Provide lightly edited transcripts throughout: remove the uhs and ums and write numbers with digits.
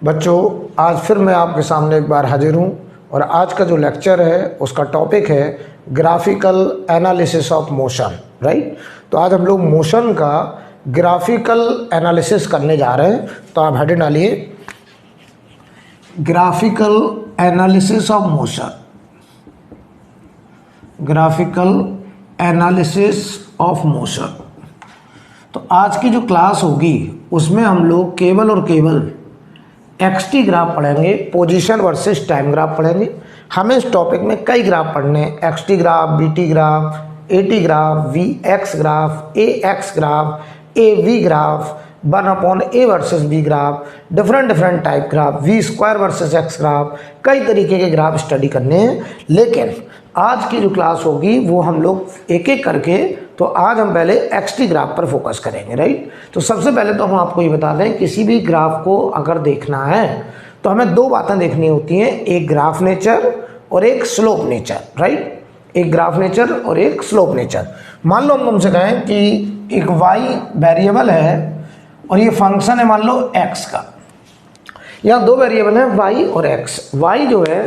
बच्चों, आज फिर मैं आपके सामने एक बार हाजिर हूँ और आज का जो लेक्चर है उसका टॉपिक है graphical analysis of motion. Right, तो आज हम लोग मोशन का ग्राफिकल एनालिसिस करने जा रहे हैं। तो आप हेडिंग डालिए graphical analysis of motion. Graphical analysis of motion. तो आज की जो क्लास होगी उसमें हम लोग केवल और केवल एक्सटी ग्राफ पढ़ेंगे, पोजीशन वर्सेस टाइम ग्राफ पढ़ेंगे। हमें इस टॉपिक में कई ग्राफ पढ़ने हैं, x t graph, v t graph, a t graph, v x graph, a x graph, a v graph, 1/a versus v graph, different type graph, v square versus x graph, कई तरीके के ग्राफ स्टडी करने हैं। लेकिन आज की जो क्लास होगी वो हम लोग एक एक करके, तो आज हम पहले एक्सटी ग्राफ पर फोकस करेंगे। राइट, तो सबसे पहले तो हम आपको ये बता दें, किसी भी ग्राफ को अगर देखना है तो हमें दो बातें देखनी होती हैं, एक ग्राफ नेचर और एक स्लोप नेचर। राइट, एक ग्राफ नेचर और एक स्लोप नेचर। मान लो हम तुमसे कहें कि एक वाई वेरिएबल है और ये फंक्शन है मान लो एक्स का। यहाँ दो वेरिएबल हैं वाई और एक्स। वाई जो है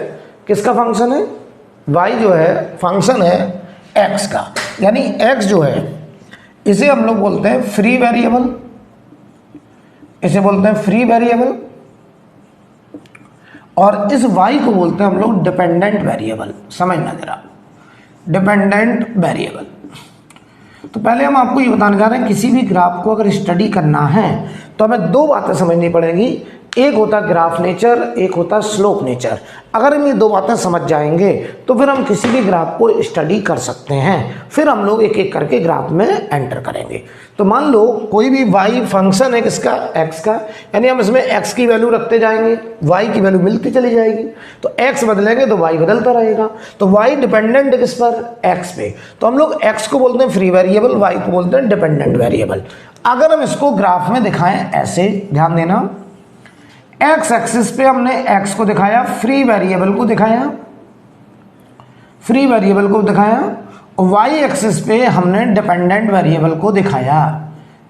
किसका फंक्शन है? वाई जो है फंक्शन है एक्स का, यानी एक्स जो है इसे हम लोग बोलते हैं फ्री वेरिएबल, इसे बोलते हैं फ्री वेरिएबल, और इस वाई को बोलते हैं हम लोग डिपेंडेंट वेरिएबल। समझना जरा, डिपेंडेंट वेरिएबल। तो पहले हम आपको ये बताने जा रहे हैं, किसी भी ग्राफ को अगर स्टडी करना है तो हमें दो बातें समझनी पड़ेंगी, एक होता ग्राफ नेचर, एक होता स्लोप नेचर। अगर हम ये दो बातें समझ जाएंगे तो फिर हम किसी भी ग्राफ को स्टडी कर सकते हैं। फिर हम लोग एक एक करके ग्राफ में एंटर करेंगे। तो मान लो कोई भी y फंक्शन है किसका? x का, यानी हम इसमें x की वैल्यू रखते जाएंगे, y की वैल्यू मिलती चली जाएगी। तो x बदलेंगे तो y बदलता रहेगा। तो y डिपेंडेंट है किस पर? x पे। तो हम लोग x को बोलते हैं फ्री वेरिएबल, y को बोलते हैं डिपेंडेंट वेरिएबल। अगर हम इसको ग्राफ में दिखाएं ऐसे, ध्यान देना, एक्स एक्सिस पे हमने एक्स को दिखाया, फ्री वेरिएबल को दिखाया, फ्री वेरिएबल को दिखाया, और वाई एक्सिस पे हमने डिपेंडेंट वेरिएबल को दिखाया।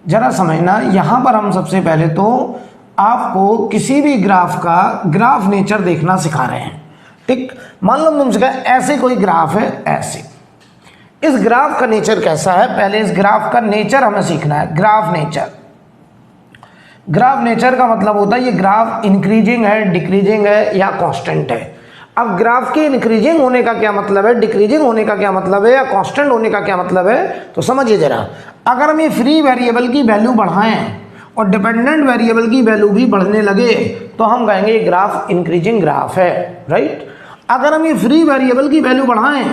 जरा समझना, यहां पर हम सबसे पहले तो आपको किसी भी ग्राफ का ग्राफ नेचर देखना सिखा रहे हैं। ठीक, मान लो तुमसे कहा ऐसे कोई ग्राफ है, ऐसे इस ग्राफ का नेचर कैसा है, पहले इस ग्राफ का नेचर हमें सीखना है। ग्राफ नेचर, ग्राफ नेचर का मतलब होता है ये ग्राफ इंक्रीजिंग है, डिक्रीजिंग है या कांस्टेंट है। अब ग्राफ के इंक्रीजिंग होने का क्या मतलब है, डिक्रीजिंग होने का क्या मतलब है, या कांस्टेंट होने का क्या मतलब है, तो समझिए जरा। अगर हम ये फ्री वेरिएबल की वैल्यू बढ़ाएं और डिपेंडेंट वेरिएबल की वैल्यू भी बढ़ने लगे तो हम कहेंगे ये ग्राफ इंक्रीजिंग ग्राफ है। राइट, अगर हम ये फ्री वेरिएबल की वैल्यू बढ़ाएं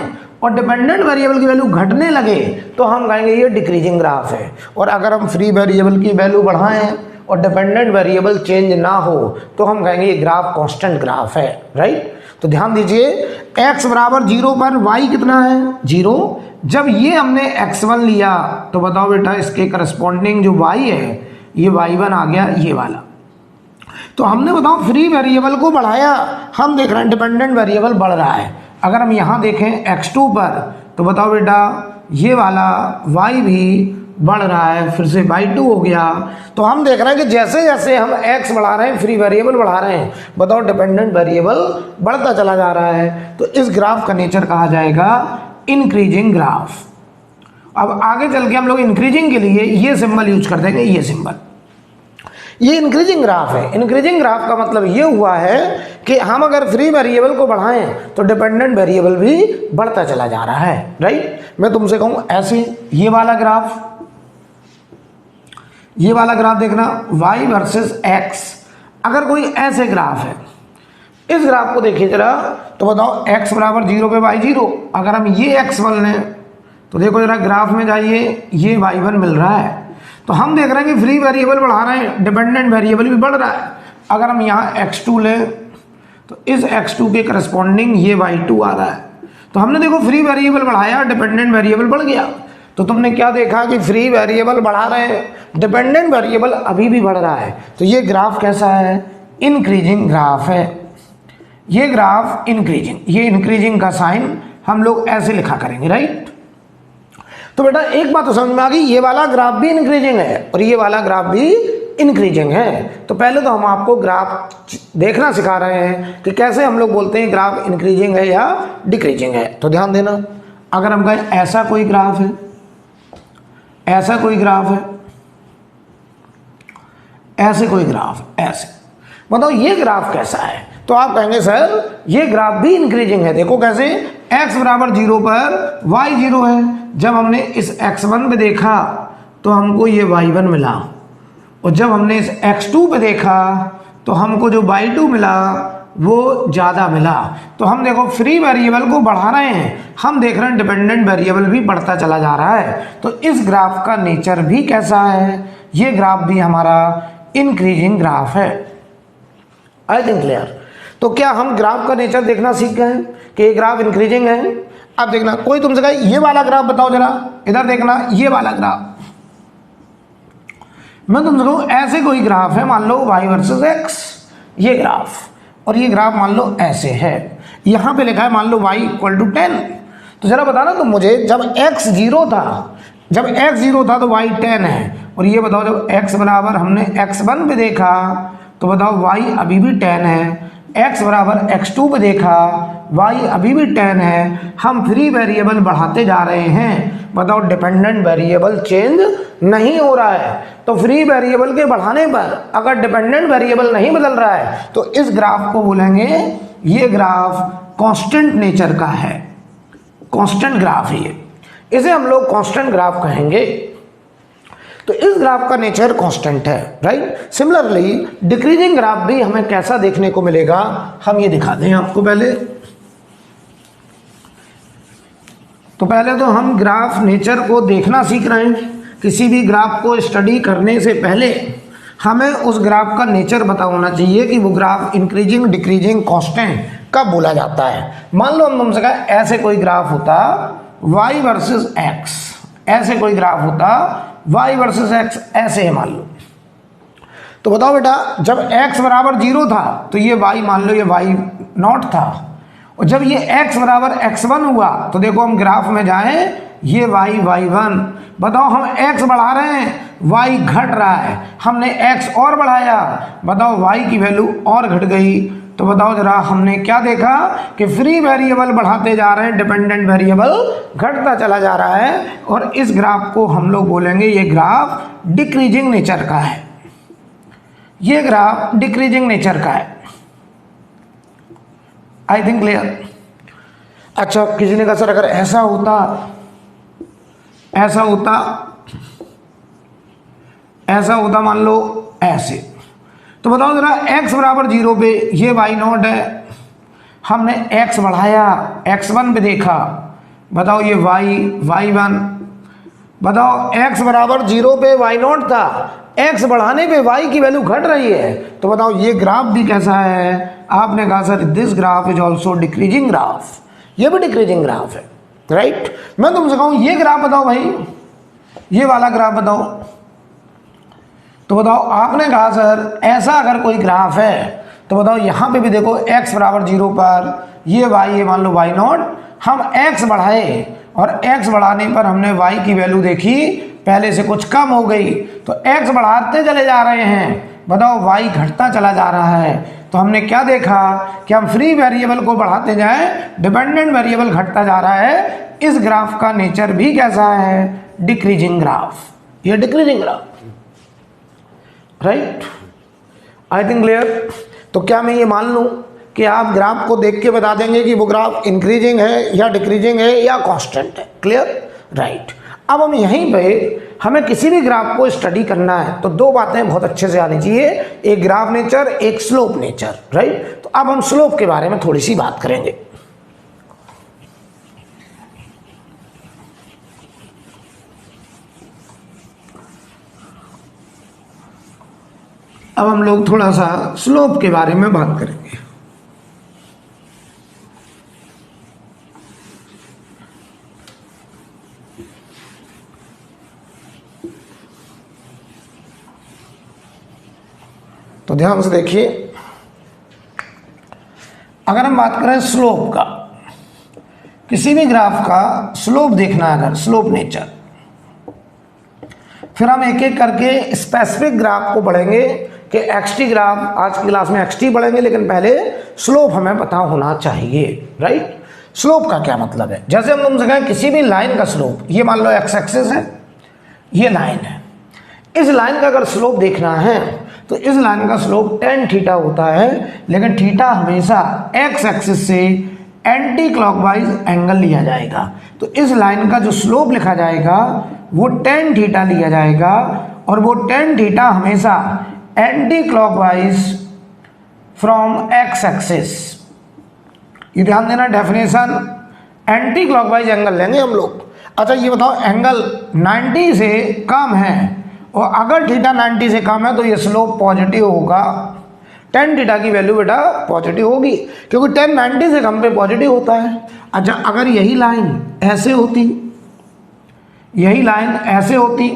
और डिपेंडेंट वेरिएबल की वैल्यू घटने लगे तो हम कहेंगे ये डिक्रीजिंग ग्राफ है। और अगर हम फ्री वेरिएबल की वैल्यू बढ़ाएं और डिपेंडेंट वेरिएबल चेंज ना हो तो हम कहेंगे ये ग्राफ कांस्टेंट ग्राफ है। राइट, तो ध्यान दीजिए, x बराबर 0 पर y कितना है? 0। जब ये हमने x1 लिया तो बताओ बेटा इसके करस्पॉन्डिंग जो y है ये y1 आ गया, ये वाला। तो हमने बताओ फ्री वेरिएबल को बढ़ाया, हम देख रहे हैं डिपेंडेंट वेरिएबल बढ़ रहा है। अगर हम यहाँ देखें x2 पर तो बताओ बेटा ये वाला y भी बढ़ रहा है, फिर से y2 हो गया। तो हम देख रहे हैं कि जैसे जैसे हम x बढ़ा रहे हैं, फ्री वेरिएबल बढ़ा रहे हैं, बताओ डिपेंडेंट वेरिएबल बढ़ता चला जा रहा है। तो इस ग्राफ का नेचर कहा जाएगा इंक्रीजिंग ग्राफ। अब आगे चल के हम लोग इंक्रीजिंग के लिए ये सिंबल यूज कर देंगे, ये सिंबल, ये इंक्रीजिंग ग्राफ है। इंक्रीजिंग ग्राफ का मतलब ये हुआ है कि हम अगर फ्री वेरिएबल को बढ़ाएं तो डिपेंडेंट वेरिएबल भी बढ़ता चला जा रहा है। राइट, मैं तुमसे कहूँ ऐसे ये वाला ग्राफ, ये वाला ग्राफ देखना, y वर्सेस x। अगर कोई ऐसे ग्राफ है, इस ग्राफ को देखिए जरा, तो बताओ x बराबर 0 पे y 0। अगर हम ये x1 लें तो देखो जरा ग्राफ में जाइए, ये y1 मिल रहा है। तो हम देख रहे हैं कि फ्री वेरिएबल बढ़ा रहे हैं, डिपेंडेंट वेरिएबल भी बढ़ रहा है। अगर हम यहाँ x2 लें तो इस x2 के करस्पॉन्डिंग ये y2 आ रहा है। तो हमने देखो फ्री वेरिएबल बढ़ाया, डिपेंडेंट वेरिएबल बढ़ गया। तो तुमने क्या देखा कि फ्री वेरिएबल बढ़ा रहे हैं, डिपेंडेंट वेरिएबल अभी भी बढ़ रहा है। तो ये ग्राफ कैसा है? इंक्रीजिंग ग्राफ है। ये ग्राफ इंक्रीजिंग, ये इंक्रीजिंग का साइन हम लोग ऐसे लिखा करेंगे। राइट, तो बेटा एक बात तो समझ में आ गई, ये वाला ग्राफ भी इंक्रीजिंग है और ये वाला ग्राफ भी इंक्रीजिंग है। तो पहले तो हम आपको ग्राफ देखना सिखा रहे हैं कि कैसे हम लोग बोलते हैं ग्राफ इंक्रीजिंग है या डिक्रीजिंग है। तो ध्यान देना, अगर हम कहें ऐसा कोई ग्राफ है, ऐसा कोई ग्राफ है, ऐसे कोई ग्राफ, ऐसे बताओ ये ग्राफ कैसा है, तो आप कहेंगे सर ये ग्राफ भी इंक्रीजिंग है। देखो कैसे, x बराबर 0 पर y 0 है। जब हमने इस x1 पे देखा तो हमको ये y1 मिला, और जब हमने इस x2 पे देखा तो हमको जो y2 मिला वो ज़्यादा मिला। तो हम देखो फ्री वेरिएबल को बढ़ा रहे हैं, हम देख रहे हैं डिपेंडेंट वेरिएबल भी बढ़ता चला जा रहा है। तो इस ग्राफ का नेचर भी कैसा है, ये ग्राफ भी हमारा इंक्रीजिंग ग्राफ है। आई थिंक क्लियर। तो क्या हम ग्राफ का नेचर देखना सीख गए कि ये ग्राफ इंक्रीजिंग है। अब देखना, कोई तुमसे कहे ये वाला ग्राफ बताओ जरा, इधर देखना ये वाला ग्राफ, मैं तुमसे कहूँ ऐसे कोई ग्राफ है, मान लो y वर्सेस x, ये ग्राफ, और ये ग्राफ मान लो ऐसे है, यहाँ पे लिखा है मान लो y इक्वल टू 10। तो जरा बताना तुम मुझे, जब x 0 था, जब x 0 था तो y 10 है, और ये बताओ जब x बराबर हमने x1 पे देखा तो बताओ y अभी भी 10 है, x बराबर x2 पे देखा y अभी भी 10 है। हम फ्री वेरिएबल बढ़ाते जा रहे हैं, बताओ डिपेंडेंट वेरिएबल चेंज नहीं हो रहा है। तो फ्री वेरिएबल के बढ़ाने पर अगर डिपेंडेंट वेरिएबल नहीं बदल रहा है तो इस ग्राफ को बोलेंगे ये ग्राफ कांस्टेंट नेचर का है, कांस्टेंट ग्राफ है ये, इसे हम लोग कांस्टेंट ग्राफ कहेंगे। तो इस ग्राफ का नेचर कांस्टेंट है, राइट। सिमिलरली डिक्रीजिंग ग्राफ भी हमें कैसा देखने को मिलेगा, हम ये दिखा दें आपको पहले। तो पहले तो हम ग्राफ नेचर को देखना सीख रहे हैं। किसी भी ग्राफ को स्टडी करने से पहले हमें उस ग्राफ का नेचर पता होना चाहिए कि वो ग्राफ इंक्रीजिंग, डिक्रीजिंग, कांस्टेंट कब बोला जाता है। मान लो हम तुमसे कहा ऐसे कोई ग्राफ होता y वर्सेस x, ऐसे कोई ग्राफ होता y वर्सेस x, ऐसे है मान लो। तो बताओ बेटा, जब x बराबर 0 था तो ये y मान लो ये y0 था, और जब ये x बराबर x1 हुआ तो देखो हम ग्राफ में जाएं, ये y1, बताओ हम x बढ़ा रहे हैं, y घट रहा है, हमने x और बढ़ाया, बताओ y की वैल्यू और घट गई। तो बताओ जरा हमने क्या देखा कि फ्री वेरिएबल बढ़ाते जा रहे हैं, डिपेंडेंट वेरिएबल घटता चला जा रहा है, और इस ग्राफ को हम लोग बोलेंगे ये ग्राफ डिक्रीजिंग नेचर का है, ये ग्राफ डिक्रीजिंग नेचर का है। आई थिंक क्लियर। अच्छा, किसी ने कहा सर अगर ऐसा होता, ऐसा होता, ऐसा होता मान लो ऐसे, तो बताओ जरा x बराबर 0 पे ये y0 है, हमने x बढ़ाया, x1 पे देखा, बताओ ये y1, बताओ x बराबर 0 पे y0 था, x बढ़ाने पे y की वैल्यू घट रही है, तो बताओ ये ग्राफ भी कैसा है। आपने कहा sir this graph is also decreasing graph, ये भी डिक्रीजिंग ग्राफ है, राइट। मैं तुमसे कहूँ ये ग्राफ बताओ भाई, ये वाला ग्राफ बताओ, तो बताओ आपने कहा सर ऐसा अगर कोई ग्राफ है तो बताओ यहाँ पे भी देखो x बराबर 0 पर ये y, ये मान लो y0, हम x बढ़ाए और x बढ़ाने पर हमने y की वैल्यू देखी पहले से कुछ कम हो गई, तो x बढ़ाते चले जा रहे हैं, बताओ y घटता चला जा रहा है। तो हमने क्या देखा कि हम फ्री वेरिएबल को बढ़ाते जाएं, डिपेंडेंट वेरिएबल घटता जा रहा है। इस ग्राफ का नेचर भी कैसा है, डिक्रीजिंग ग्राफ, ये डिक्रीजिंग ग्राफ, राइट। आई थिंक क्लियर। तो क्या मैं ये मान लूँ कि आप ग्राफ को देख के बता देंगे कि वो ग्राफ इंक्रीजिंग है या डिक्रीजिंग है या कांस्टेंट है, क्लियर, राइट। अब हम यहीं पे हमें किसी भी ग्राफ को स्टडी करना है तो दो बातें बहुत अच्छे से आनी चाहिए, एक ग्राफ नेचर, एक स्लोप नेचर, राइट। तो अब हम स्लोप के बारे में थोड़ी सी बात करेंगे। अब हम लोग थोड़ा सा स्लोप के बारे में बात करेंगे। तो ध्यान से देखिए, अगर हम बात करें स्लोप का, किसी भी ग्राफ का स्लोप देखना है, अगर स्लोप नेचर, फिर हम एक एक करके स्पेसिफिक ग्राफ को पढ़ेंगे कि एक्सटी ग्राफ, आज की क्लास में एक्सटी पढ़ेंगे, लेकिन पहले स्लोप हमें पता होना चाहिए, राइट। स्लोप का क्या मतलब है? जैसे हम तुमसे कहें किसी भी लाइन का स्लोप, ये मान लो एक्स एक्सिस है, ये लाइन है, इस लाइन का अगर स्लोप देखना है तो इस लाइन का स्लोप tan थीटा होता है, लेकिन थीटा हमेशा एक्स एक्सिस से एंटी क्लॉकवाइज एंगल लिया जाएगा। तो इस लाइन का जो स्लोप लिखा जाएगा वो tan थीटा लिया जाएगा, और वो tan थीटा हमेशा anti clockwise from x axis. ये ध्यान देना, डेफिनेशन एंटी क्लॉकवाइज एंगल लेंगे हम लोग। अच्छा ये बताओ, एंगल 90 से कम है और अगर थीटा 90 से कम है तो ये स्लोप पॉजिटिव होगा। tan थीटा की वैल्यू बेटा पॉजिटिव होगी, क्योंकि tan 90 से कम पे पॉजिटिव होता है। अच्छा अगर यही लाइन ऐसे होती, यही लाइन ऐसे होती,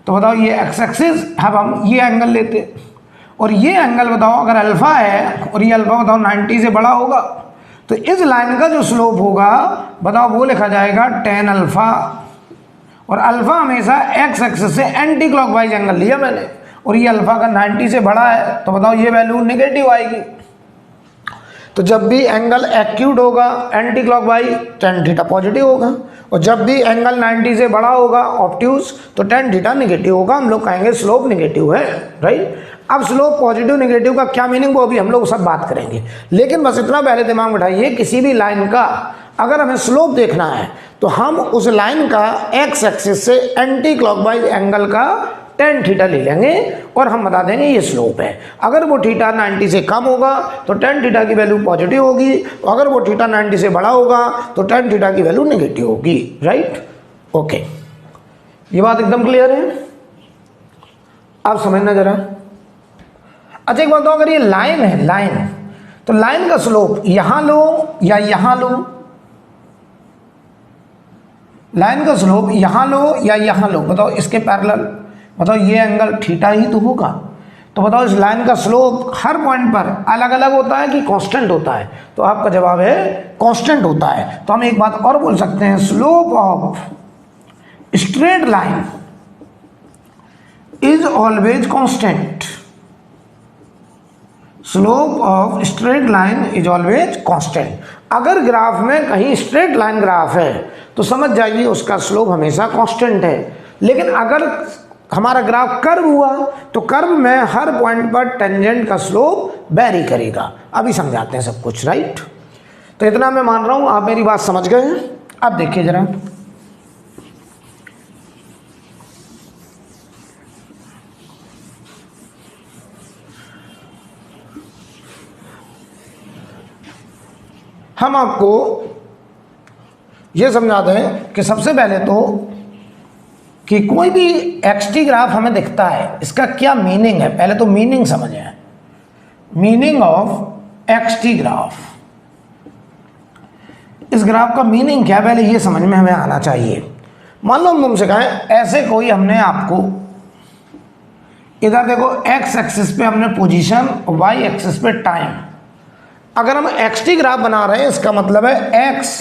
तो बताओ ये एक्स एक्सिस, अब हम ये एंगल लेते, और ये एंगल बताओ अगर अल्फा है और ये अल्फा बताओ 90 से बड़ा होगा, तो इस लाइन का जो स्लोप होगा बताओ वो लिखा जाएगा tan अल्फा, और अल्फा हमेशा एक्स एक्सिस से एंटी क्लॉकवाइज एंगल लिया मैंने, और ये अल्फा का 90 से बड़ा है, तो बताओ ये वैल्यू नेगेटिव आएगी। तो जब भी एंगल एक्यूट होगा anti clockwise, tan theta positive होगा, और जब भी एंगल 90 से बड़ा होगा ऑब्ट्यूज, तो tan थीटा नेगेटिव होगा। हम लोग कहेंगे स्लोप नेगेटिव है, राइट। अब स्लोप पॉजिटिव नेगेटिव का क्या मीनिंग वो अभी हम लोग सब बात करेंगे, लेकिन बस इतना पहले दिमाग में बैठाइए, किसी भी लाइन का अगर हमें स्लोप देखना है तो हम उस लाइन का एक्स एक्सिस से एंटी क्लॉकवाइज एंगल का tan थीटा ले लेंगे और हम बता देंगे ये स्लोप है। अगर वो थीटा 90 से कम होगा तो tan थीटा की वैल्यू पॉजिटिव होगी, अगर वो थीटा 90 से बड़ा होगा तो tan थीटा की वैल्यू नेगेटिव होगी, राइट। ओके, ये बात एकदम क्लियर है, आप समझना जरा। अच्छा एक बात तो, अगर ये लाइन है, लाइन, तो लाइन का स्लोप यहां लो या यहां लो, लाइन का स्लोप यहां लो या यहां लो, बताओ इसके पैरेलल, बताओ ये एंगल थीटा ही तो होगा। तो बताओ इस लाइन का स्लोप हर पॉइंट पर अलग अलग होता है कि कांस्टेंट होता है? तो आपका जवाब है कांस्टेंट होता है। तो हम एक बात और बोल सकते हैं, slope of straight line is always constant. Slope of straight line is always constant. अगर ग्राफ में कहीं स्ट्रेट लाइन ग्राफ है तो समझ जाइए उसका स्लोप हमेशा कांस्टेंट है, लेकिन अगर हमारा ग्राफ कर्व हुआ तो कर्व में हर पॉइंट पर टेंजेंट का स्लोप वेरी करेगा। अभी समझाते हैं सब कुछ, राइट। तो इतना मैं मान रहा हूं आप मेरी बात समझ गए हैं। अब देखिए जरा, हम आपको यह समझा दें कि सबसे पहले तो कि कोई भी एक्सटी ग्राफ हमें दिखता है, इसका क्या मीनिंग है, पहले तो मीनिंग समझें। मीनिंग ऑफ एक्सटी ग्राफ, इस ग्राफ का मीनिंग क्या, पहले ये समझ में हमें आना चाहिए। मान लो हम तुमसे कहें ऐसे कोई हमने आपको, इधर देखो एक्स एक्सिस पे हमने पोजीशन और वाई एक्सिस पे टाइम, अगर हम एक्सटी ग्राफ बना रहे हैं इसका मतलब है एक्स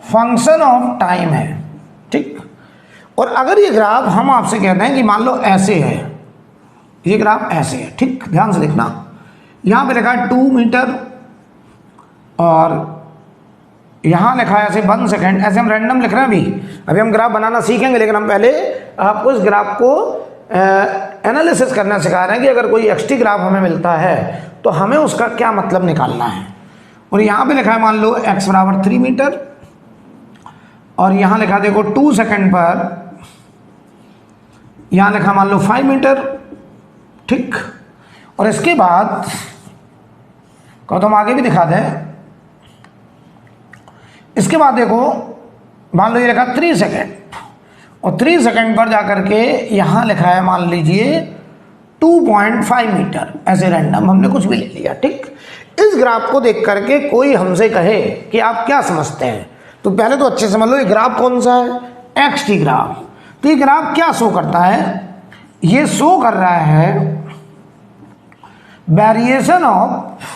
फंक्शन ऑफ टाइम है, ठीक। और अगर ये ग्राफ हम आपसे कहते हैं कि मान लो ऐसे है, ये ग्राफ ऐसे है, ठीक, ध्यान से देखना, यहां पे लिखा है 2 मीटर और यहां लिखा है ऐसे 1 सेकेंड, ऐसे हम रैंडम लिख रहे हैं। अभी हम ग्राफ बनाना सीखेंगे, लेकिन हम पहले आपको इस ग्राफ को एनालिसिस करना सिखा रहे हैं कि अगर कोई एक्सटी ग्राफ हमें मिलता है तो हमें उसका क्या मतलब निकालना है। और यहाँ पे लिखा है मान लो x बराबर 3 मीटर और यहाँ लिखा देखो 2 सेकेंड पर, यहाँ लिखा मान लो 5 मीटर, ठीक। और इसके बाद कहो तो हम आगे भी दिखा दें, इसके बाद देखो मान लो ये लिखा 3 सेकेंड और 3 सेकेंड पर जाकर के यहाँ लिखा है मान लीजिए 2.5 मीटर, ऐसे रैंडम हमने कुछ भी ले लिया, ठीक। इस ग्राफ को देख करके कोई हमसे कहे कि आप क्या समझते हैं, तो पहले तो अच्छे समझ लो ये ग्राफ कौन सा है, एक्सटी ग्राफ। तो ये ग्राफ क्या शो करता है, ये शो कर रहा है वेरिएशन ऑफ,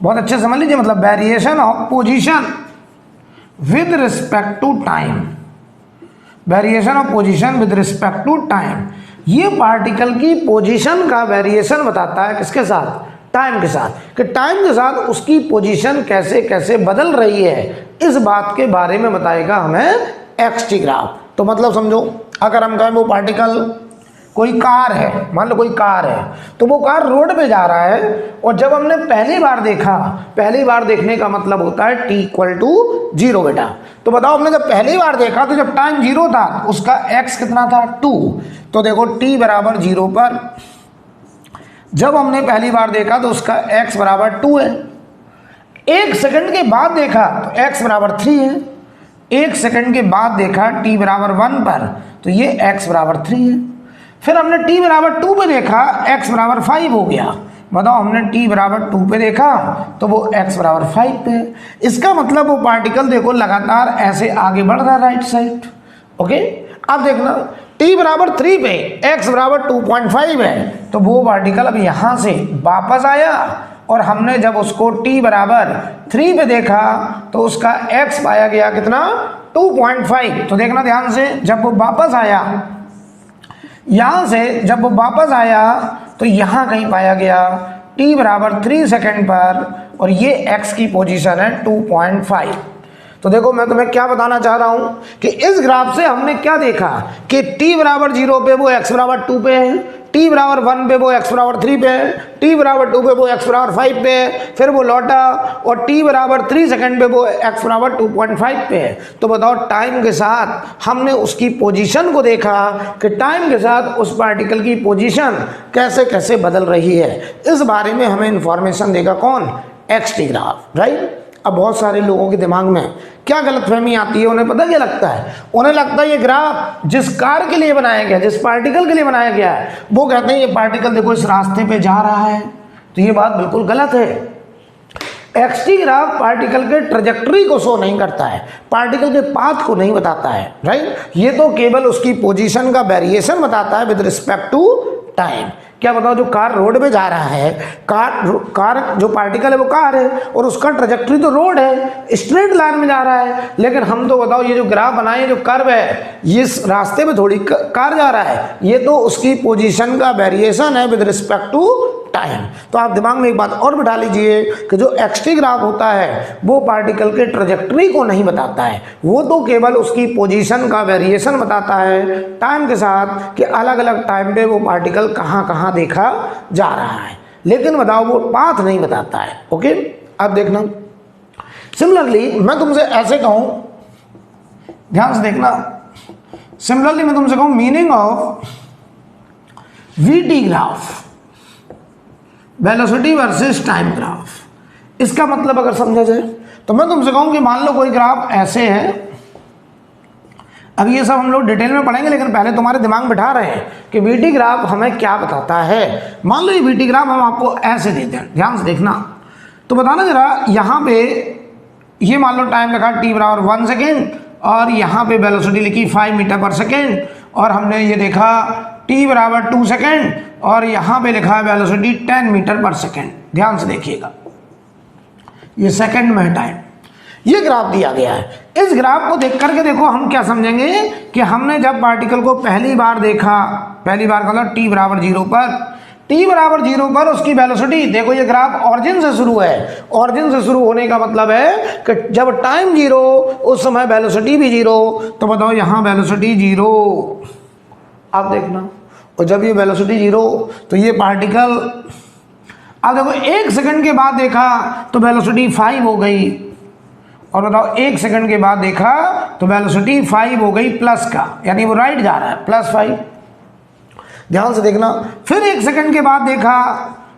बहुत अच्छे समझ लीजिए, मतलब variation of position with respect to time, variation of position with respect to time. ये पार्टिकल की पोजीशन का वेरिएशन बताता है किसके साथ, टाइम के साथ, कि टाइम के साथ उसकी पोजीशन कैसे कैसे बदल रही है, इस बात के बारे में बताएगा हमें एक्सटी ग्राफ। तो मतलब समझो, अगर हम कहें वो पार्टिकल कोई कार है, मान लो कोई कार है, तो वो कार रोड पे जा रहा है, और जब हमने पहली बार देखा, पहली बार देखने का मतलब होता है t = 0 बेटा। तो बताओ, हमने जब पहली बार देखा तो जब टाइम 0 था तो उसका x कितना था, 2। तो देखो t = 0 पर जब हमने पहली बार देखा तो उसका x = 2 है। 1 सेकंड के बाद देखा तो x = 3 है। 1 सेकंड के बाद देखा t = 1 पर तो ये x = 3 है। फिर हमने t = 2 पे देखा, x = 5 हो गया। बताओ, हमने t = 2 पे देखा तो वो x = 5 पे है। इसका मतलब वो पार्टिकल देखो लगातार ऐसे आगे बढ़ रहा है राइट साइड। ओके, अब देखना t = 3 पे x = 2.5 है, तो वो पार्टिकल अब यहाँ से वापस आया, और हमने जब उसको t = 3 पे देखा तो उसका x पाया गया कितना, 2.5। तो देखना ध्यान से, जब वो वापस आया, यहाँ से जब वो वापस आया तो यहाँ कहीं पाया गया t = 3 सेकंड पर, और ये x की पोजीशन है 2.5। तो देखो, मैं तुम्हें क्या बताना चाह रहा हूँ कि इस ग्राफ से हमने क्या देखा कि t = 0 पे वो x = 2 पे है, t = 1 पे वो x = 3 पे है, t = 2 पे वो x = 5 पे है, फिर वो लौटा और t = 3 सेकंड पे वो x = 2.5 पे है। तो बताओ, टाइम के साथ हमने उसकी पोजीशन को देखा कि टाइम के साथ उस पार्टिकल की पोजीशन कैसे कैसे बदल रही है, इस बारे में हमें इंफॉर्मेशन देगा कौन, एक्सटी ग्राफ, राइट। अब बहुत सारे लोगों के दिमाग में क्या गलतफहमी आती है, उन्हें पता क्या लगता है, उन्हें लगता है ये ग्राफ जिस कार के लिए बनाया गया, जिस पार्टिकल के लिए बनाया गया है, वो कहते हैं ये पार्टिकल देखो इस रास्ते पे जा रहा है। तो ये बात बिल्कुल गलत है। एक्सटी ग्राफ पार्टिकल के ट्रेजेक्टरी को शो नहीं करता है, पार्टिकल के पाथ को नहीं बताता है, राइट। ये तो केवल उसकी पोजीशन का वेरिएशन बताता है विद रिस्पेक्ट टू टाइम। क्या बताओ, जो कार रोड पे जा रहा है, कार जो पार्टिकल है वो कार है, और उसका ट्रेजेक्टरी तो रोड है, स्ट्रेट लाइन में जा रहा है। लेकिन हम तो बताओ, ये जो ग्राफ बनाए, जो कर्व है, इस रास्ते में थोड़ी कार जा रहा है, ये तो उसकी पोजीशन का वेरिएशन है विद रिस्पेक्ट टू टाइम। तो आप दिमाग में एक बात और बिठा लीजिए कि जो एक्सटी ग्राफ होता है वो पार्टिकल के ट्रेजेक्टरी को नहीं बताता है, वो तो केवल उसकी पोजीशन का वेरिएशन बताता है टाइम के साथ, कि अलग अलग टाइम पे वो पार्टिकल कहाँ कहाँ देखा जा रहा है। लेकिन बताओ, वो पाथ नहीं बताता है। ओके, अब देखना, सिमिलरली मैं तुमसे ऐसे कहूं, ध्यान से देखना, सिमिलरली मैं तुमसे कहूं meaning of VT graph, velocity versus time graph, इसका मतलब अगर समझा जाए तो मैं तुमसे कहूं कि मान लो कोई ग्राफ ऐसे है। अब ये सब हम लोग डिटेल में पढ़ेंगे, लेकिन पहले तुम्हारे दिमाग में बिठा रहे हैं कि वीटी ग्राफ हमें क्या बताता है। मान लो ये वीटी ग्राफ हम आपको ऐसे देते हैं, ध्यान से देखना। तो बताना जरा, यहाँ पे ये मान लो टाइम लिखा t = 1 सेकेंड, और यहाँ पे वेलोसिटी लिखी 5 मीटर पर सेकेंड, और हमने ये देखा t = 2 सेकेंड, और यहाँ पे लिखा है वेलोसिटी 10 मीटर पर सेकेंड। ध्यान से देखिएगा, ये सेकेंड में है टाइम, ये ग्राफ दिया गया है। इस ग्राफ को देख करके देखो हम क्या समझेंगे कि हमने जब पार्टिकल को पहली बार देखा, पहली बार का मतलब t = 0 पर, t = 0 पर उसकी वेलोसिटी, देखो ये ग्राफ ऑरिजिन से शुरू है, ऑरिजिन से शुरू होने का मतलब है कि जब टाइम 0 उस समय वेलोसिटी भी 0। तो बताओ, यहाँ वेलोसिटी 0, आप देखना, और जब ये वेलोसिटी 0 तो ये पार्टिकल, अब देखो 1 सेकंड के बाद देखा तो वेलोसिटी 5 हो गई, और बताओ 1 सेकंड के बाद देखा तो वेलोसिटी 5 हो गई प्लस का, यानी वो राइट जा रहा है, +5। ध्यान से देखना, फिर 1 सेकंड के बाद देखा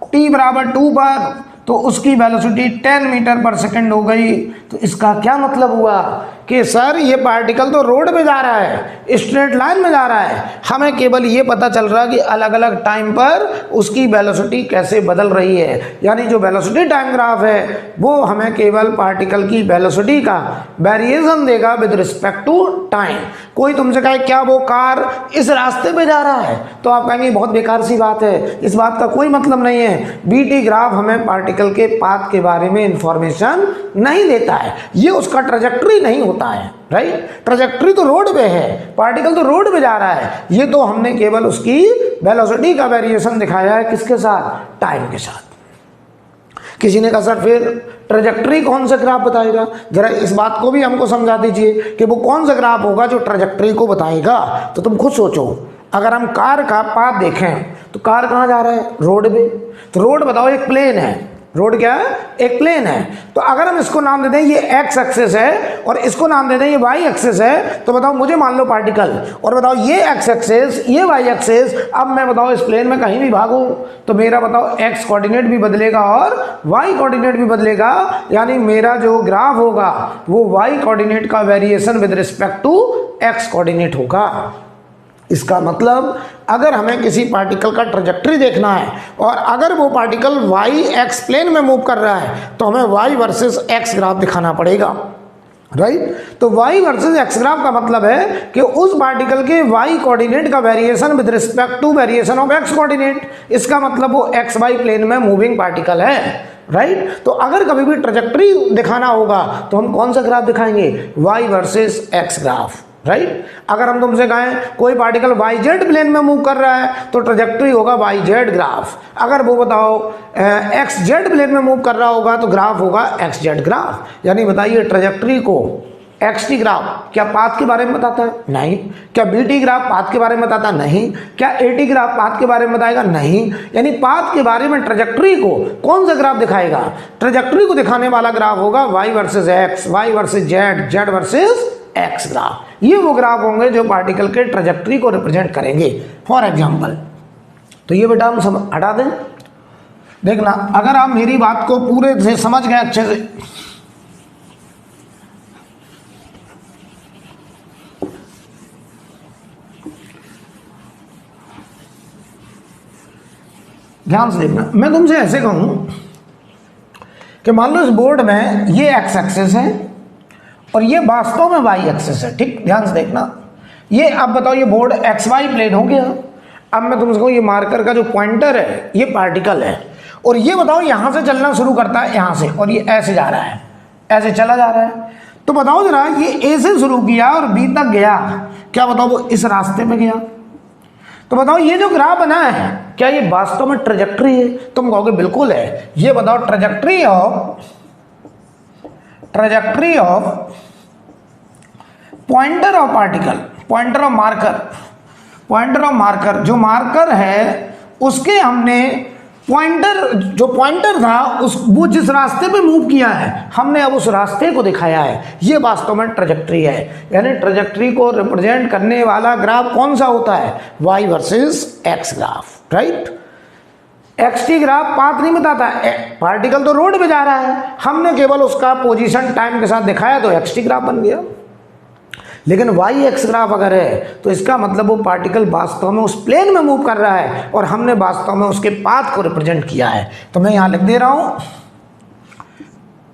t = 2 पर, तो उसकी वेलोसिटी 10 मीटर पर सेकंड हो गई। तो इसका क्या मतलब हुआ कि सर ये पार्टिकल तो रोड पे जा रहा है, स्ट्रेट लाइन में जा रहा है, हमें केवल ये पता चल रहा है कि अलग अलग टाइम पर उसकी वेलोसिटी कैसे बदल रही है। यानी जो वेलोसिटी टाइम ग्राफ है वो हमें केवल पार्टिकल की वेलोसिटी का वेरिएशन देगा विद रिस्पेक्ट टू टाइम। कोई तुमसे कहे क्या वो कार इस रास्ते पे जा रहा है, तो आप कहेंगे बहुत बेकार सी बात है, इस बात का कोई मतलब नहीं है। बीटी ग्राफ हमें पार्टिकल के पाथ के बारे में इंफॉर्मेशन नहीं देता है, ये उसका ट्रेजेक्टरी नहीं होता है। राइट। ट्रैजेक्टरी तो रोड पे है, पार्टिकल तो रोड पे जा रहा है, ये तो हमने केवल उसकी वेलोसिटी का वेरिएशन दिखाया है, किसके साथ, टाइम के साथ। किसी ने कहा सर फिर ट्रैजेक्टरी कौन सा ग्राफ बताएगा, जरा इस बात को भी हमको समझा दीजिए कि वो कौन सा ग्राफ होगा जो ट्रैजेक्टरी को बताएगा। तो तुम खुद सोचो, अगर हम कार का पाथ देखें तो कार कहाँ जा रहा है, रोड पे। तो रोड बताओ एक प्लेन है, रोड क्या है, एक प्लेन है। तो अगर हम इसको नाम दे दें ये एक्स एक्सिस है और इसको नाम दे दें ये वाई एक्सिस है, तो बताओ मुझे मान लो पार्टिकल, और बताओ ये एक्स एक्सिस ये वाई एक्सिस, अब मैं बताओ इस प्लेन में कहीं भी भागूं तो मेरा बताओ एक्स कोऑर्डिनेट भी बदलेगा और वाई कोऑर्डिनेट भी बदलेगा, यानी मेरा जो ग्राफ होगा वो वाई कोऑर्डिनेट का variation with respect to x coordinate होगा। इसका मतलब अगर हमें किसी पार्टिकल का ट्रैजेक्टरी देखना है और अगर वो पार्टिकल वाई एक्स प्लेन में मूव कर रहा है तो हमें वाई वर्सेस एक्स ग्राफ दिखाना पड़ेगा, राइट। तो वाई वर्सेस एक्स ग्राफ का मतलब है कि उस पार्टिकल के वाई कोऑर्डिनेट का variation with respect to variation of x coordinate, इसका मतलब वो एक्स वाई प्लेन में मूविंग पार्टिकल है, राइट। तो अगर कभी भी ट्रैजेक्टरी दिखाना होगा तो हम कौन सा ग्राफ दिखाएंगे, y versus x graph, right. अगर हम तुमसे कहें कोई पार्टिकल वाई जेड प्लेन में मूव कर रहा है तो ट्रैजेक्टरी होगा वाई जेड ग्राफ। अगर वो बताओ एक्स जेड प्लेन में मूव कर रहा होगा तो ग्राफ होगा एक्स जेड ग्राफ। यानी बताइए ट्रैजेक्टरी को एक्स टी ग्राफ क्या पाथ के बारे में बताता है, नहीं। क्या बी टी ग्राफ पाथ के बारे में बताता, नहीं। क्या ए टी ग्राफ पाथ के बारे में बताएगा, नहीं। यानी पाथ के बारे में ट्रैजेक्टरी को कौन सा ग्राफ दिखाएगा, ट्रैजेक्टरी को दिखाने वाला ग्राफ होगा y versus x, y versus z, z versus x graph. ये वो ग्राफ होंगे जो पार्टिकल के ट्रैजेक्टरी को रिप्रेजेंट करेंगे। फॉर एग्जांपल, तो ये बेटा हम हटा दें। देखना, अगर आप मेरी बात को पूरे से समझ गए अच्छे से, ध्यान से देखना, मैं तुमसे ऐसे कहूं कि मान लो इस बोर्ड में ये एक्स एक्सिस है और ये वास्तव में वाई एक्सिस है, ठीक। ध्यान से देखना, ये अब बताओ ये बोर्ड एक्स वाई प्लेन हो गया। अब मैं तुमसे कहूँ ये मार्कर का जो पॉइंटर है ये पार्टिकल है, और ये बताओ यहां से चलना शुरू करता है यहां से, और ये ऐसे जा रहा है, ऐसे चला जा रहा है। तो बताओ जरा ये ए से शुरू किया और बी तक गया, क्या बताओ वो इस रास्ते में गया। तो बताओ ये जो ग्राफ बना है क्या ये वास्तव में ट्रैजेक्टरी है, तुम कहोगे बिल्कुल है। ये बताओ trajectory of pointer of particle, pointer of marker, जो मार्कर है उसके हमने जो पॉइंटर था वो जिस रास्ते पे मूव किया है हमने अब उस रास्ते को दिखाया है, ये वास्तव में ट्रैजेक्टरी है। यानी ट्रैजेक्टरी को रिप्रेजेंट करने वाला ग्राफ कौन सा होता है, y versus x graph, right. X t graph path नहीं बताता, पार्टिकल तो रोड पे जा रहा है, हमने केवल उसका पोजीशन टाइम के साथ दिखाया तो एक्स टी ग्राफ बन गया। लेकिन वाई एक्स ग्राफ अगर है तो इसका मतलब वो पार्टिकल वास्तव में उस प्लेन में मूव कर रहा है और हमने वास्तव में उसके पाथ को रिप्रेजेंट किया है। तो मैं यहां लिख दे रहा हूं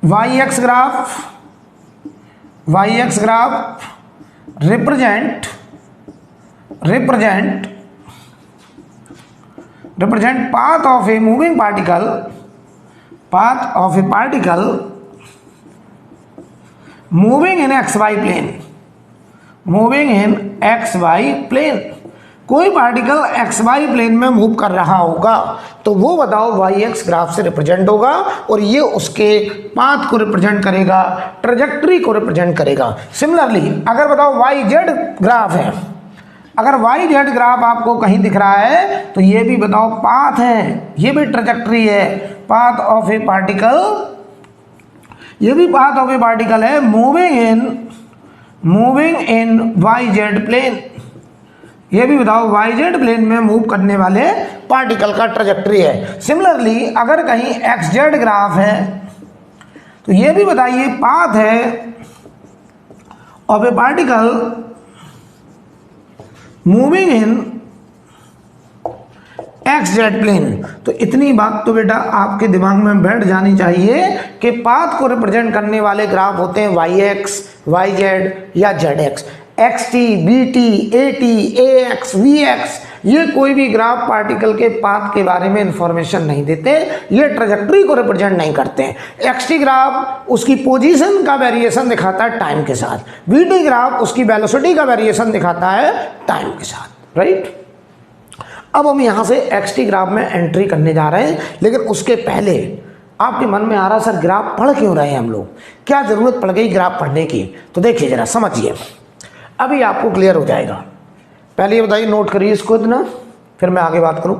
y x graph represent path of a moving particle, moving in xy plane, कोई पार्टिकल xy प्लेन में मूव कर रहा होगा तो वो बताओ वाई एक्स ग्राफ से रिप्रेजेंट होगा, और ये उसके पाथ को रिप्रेजेंट करेगा, ट्रैजेक्टरी को रिप्रेजेंट करेगा। सिमिलरली अगर बताओ वाई जेड ग्राफ है, अगर वाई जेड ग्राफ आपको कहीं दिख रहा है तो ये भी बताओ पाथ है, ये भी ट्रैजेक्टरी है, पाथ ऑफ ए पार्टिकल, ये भी पाथ ऑफ ए पार्टिकल है moving in y z plane, ये भी बताओ वाई जेड प्लेन में मूव करने वाले पार्टिकल का ट्रैजेक्टरी है। सिमिलरली अगर कहीं एक्स जेड ग्राफ है तो ये भी बताइए पाथ है of a particle moving in x z plane. तो इतनी बात तो बेटा आपके दिमाग में बैठ जानी चाहिए कि पाथ को रिप्रेजेंट करने वाले ग्राफ होते हैं वाई एक्स, वाई जेड या z x. X t, v t, a t, a x, v x, ये कोई भी ग्राफ पार्टिकल के पाथ के बारे में इंफॉर्मेशन नहीं देते, ये ट्रेजेक्टरी को रिप्रेजेंट नहीं करते हैं। एक्स टी ग्राफ उसकी पोजीशन का वेरिएशन दिखाता है टाइम के साथ, वी टी ग्राफ उसकी वेलोसिटी का वेरिएशन दिखाता है टाइम के साथ, राइट। अब हम यहाँ से एक्स टी ग्राफ में एंट्री करने जा रहे हैं, लेकिन उसके पहले आपके मन में आ रहा सर ग्राफ पढ़ क्यों रहे हैं हम लोग, क्या जरूरत पड़ गई ग्राफ पढ़ने की? तो देखिए जरा समझिए, अभी आपको क्लियर हो जाएगा। पहले ये बताइए, नोट करिए इसको इतना, फिर मैं आगे बात करूं।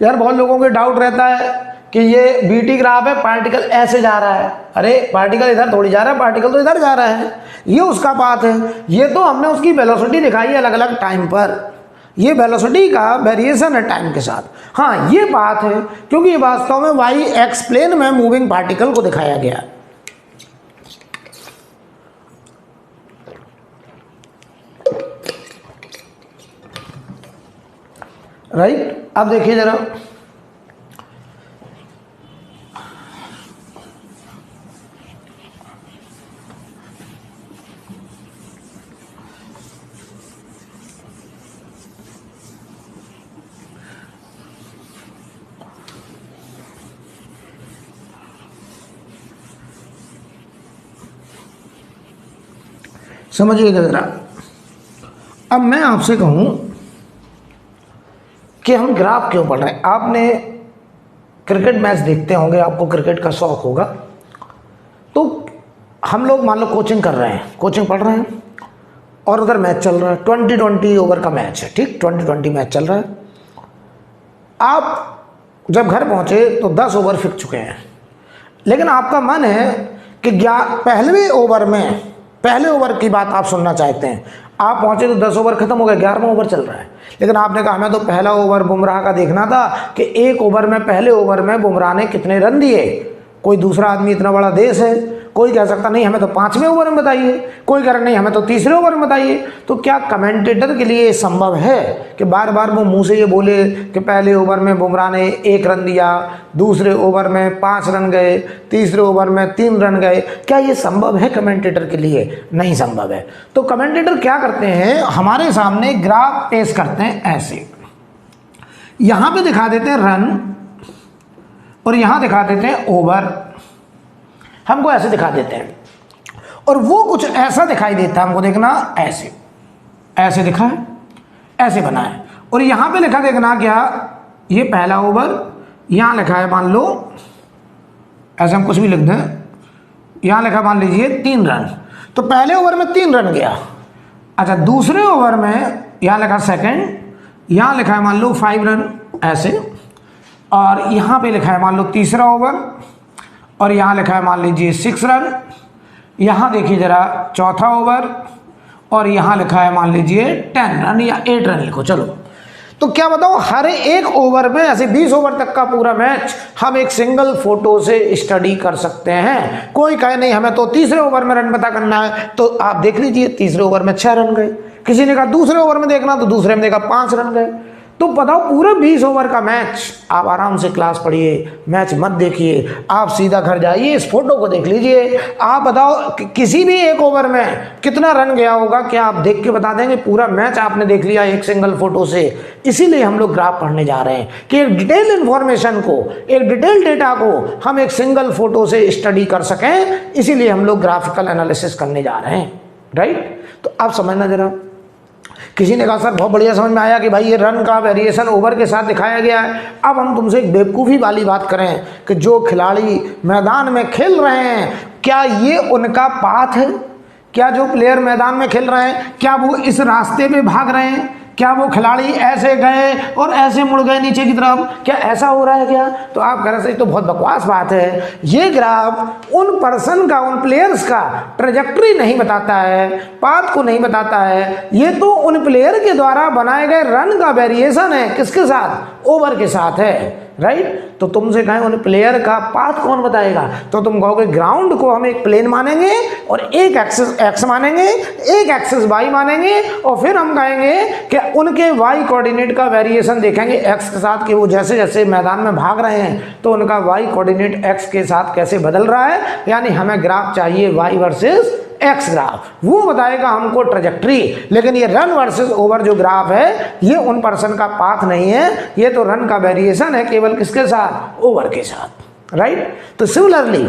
यार बहुत लोगों के डाउट रहता है कि ये बीटी ग्राफ है, पार्टिकल ऐसे जा रहा है। अरे पार्टिकल इधर थोड़ी जा रहा है, पार्टिकल तो इधर जा रहा है, ये उसका पाथ है। ये तो हमने उसकी वेलोसिटी दिखाई है अलग अलग टाइम पर, ये वेलोसिटी का वेरिएशन है टाइम के साथ। हाँ ये पाथ है, क्योंकि ये वास्तव में वाई एक्स प्लेन में मूविंग पार्टिकल को दिखाया गया है, राइट। अब देखिए जरा, समझिएगा जरा। अब मैं आपसे कहूं कि हम ग्राफ क्यों पढ़ रहे हैं। आपने क्रिकेट मैच देखते होंगे, आपको क्रिकेट का शौक होगा, तो हम लोग मान लो कोचिंग कर रहे हैं, कोचिंग पढ़ रहे हैं और उधर मैच चल रहा है, 20-20 ओवर का मैच है, ठीक, 20-20 मैच चल रहा है। आप जब घर पहुंचे तो 10 ओवर फिक चुके हैं, लेकिन आपका मन है कि पहले ओवर की बात आप सुनना चाहते हैं। आप पहुंचे तो 10 ओवर खत्म हो गए, 11वां ओवर चल रहा है, लेकिन आपने कहा हमें तो पहला ओवर बुमराह का देखना था कि एक ओवर में, पहले ओवर में बुमराह ने कितने रन दिए। कोई दूसरा आदमी, इतना बड़ा देश है, कोई कह सकता नहीं हमें तो 5वें ओवर में बताइए, कोई कह रहा नहीं हमें तो 3रे ओवर में बताइए। तो क्या कमेंटेटर के लिए संभव है कि बार बार वो मुंह से ये बोले कि पहले ओवर में बुमराह ने 1 रन दिया, दूसरे ओवर में 5 रन गए, तीसरे ओवर में 3 रन गए? क्या ये संभव है कमेंटेटर के लिए? नहीं संभव है। तो कमेंटेटर क्या करते हैं, हमारे सामने ग्राफ पेश करते हैं ऐसे, यहां पे दिखा देते हैं रन और यहां दिखा देते हैं ओवर, हमको ऐसे दिखा देते हैं, और वो कुछ ऐसा दिखाई देता है हमको, देखना ऐसे, ऐसे दिखा है, ऐसे बना है, और यहां पे लिखा देखना क्या, ये पहला ओवर, यहां लिखा है मान लो ऐसे, हम कुछ भी लिख दें, यहां लिखा मान लीजिए 3 रन, तो पहले ओवर में 3 रन गया। अच्छा दूसरे ओवर में यहां लिखा सेकंड, यहां लिखा है मान लो 5 रन ऐसे, और यहां पे लिखा है मान लो तीसरा ओवर, और यहाँ लिखा है मान लीजिए 6 रन, यहाँ देखिए जरा चौथा ओवर, और यहाँ लिखा है मान लीजिए 10 रन या 8 रन लिखो। चलो तो क्या बताओ, हर एक ओवर में ऐसे 20 ओवर तक का पूरा मैच हम एक सिंगल फोटो से स्टडी कर सकते हैं। कोई कहे नहीं हमें तो तीसरे ओवर में रन पता करना है, तो आप देख लीजिए तीसरे ओवर में 6 रन गए, किसी ने कहा दूसरे ओवर में देखना, तो दूसरे में देखा 5 रन गए। तो बताओ पूरा 20 ओवर का मैच, आप आराम से क्लास पढ़िए, मैच मत देखिए, आप सीधा घर जाइए, इस फोटो को देख लीजिए। आप बताओ किसी भी एक ओवर में कितना रन गया होगा, क्या आप देख के बता देंगे? पूरा मैच आपने देख लिया एक सिंगल फोटो से। इसीलिए हम लोग ग्राफ पढ़ने जा रहे हैं कि एक डिटेल इन्फॉर्मेशन को, एक डिटेल डेटा को हम एक सिंगल फोटो से स्टडी कर सकें, इसीलिए हम लोग ग्राफिकल एनालिसिस करने जा रहे हैं, राइट। तो आप समझना जरा, किसी ने कहा सर बहुत बढ़िया समझ में आया कि भाई ये रन का वेरिएशन ओवर के साथ दिखाया गया है। अब हम तुमसे एक बेवकूफ़ी वाली बात करें कि जो खिलाड़ी मैदान में खेल रहे हैं, क्या ये उनका पाथ है? क्या जो प्लेयर मैदान में खेल रहे हैं, क्या वो इस रास्ते में भाग रहे हैं? क्या वो खिलाड़ी ऐसे गए और ऐसे मुड़ गए नीचे की तरफ? क्या ऐसा हो रहा है क्या? तो आप कह रहे हैं तो बहुत बकवास बात है। ये ग्राफ उन पर्सन का, उन प्लेयर्स का ट्रेजेक्टरी नहीं बताता है, पाथ को नहीं बताता है। ये तो उन प्लेयर के द्वारा बनाए गए रन का वेरिएशन है, किसके साथ? ओवर के साथ है, राइट। तो तुमसे कहें उन प्लेयर का पाथ कौन बताएगा, तो तुम कहोगे ग्राउंड को हम एक प्लेन मानेंगे और एक एक्सिस एक्स मानेंगे, एक एक्सिस वाई मानेंगे, और फिर हम कहेंगे कि उनके वाई कोऑर्डिनेट का वेरिएशन देखेंगे एक्स के साथ, कि वो जैसे जैसे मैदान में भाग रहे हैं तो उनका वाई कोऑर्डिनेट एक्स के साथ कैसे बदल रहा है। यानी हमें ग्राफ चाहिए वाई वर्सेस एक्स ग्राफ, वो बताएगा हमको ट्रेजेक्ट्री। लेकिन ये रन वर्सेस ओवर जो ग्राफ है ये उन पर्सन का पाथ नहीं है, ये तो रन का वेरिएशन है केवल किसके साथ, ओवर के साथ, राइट। तो सिमिलरली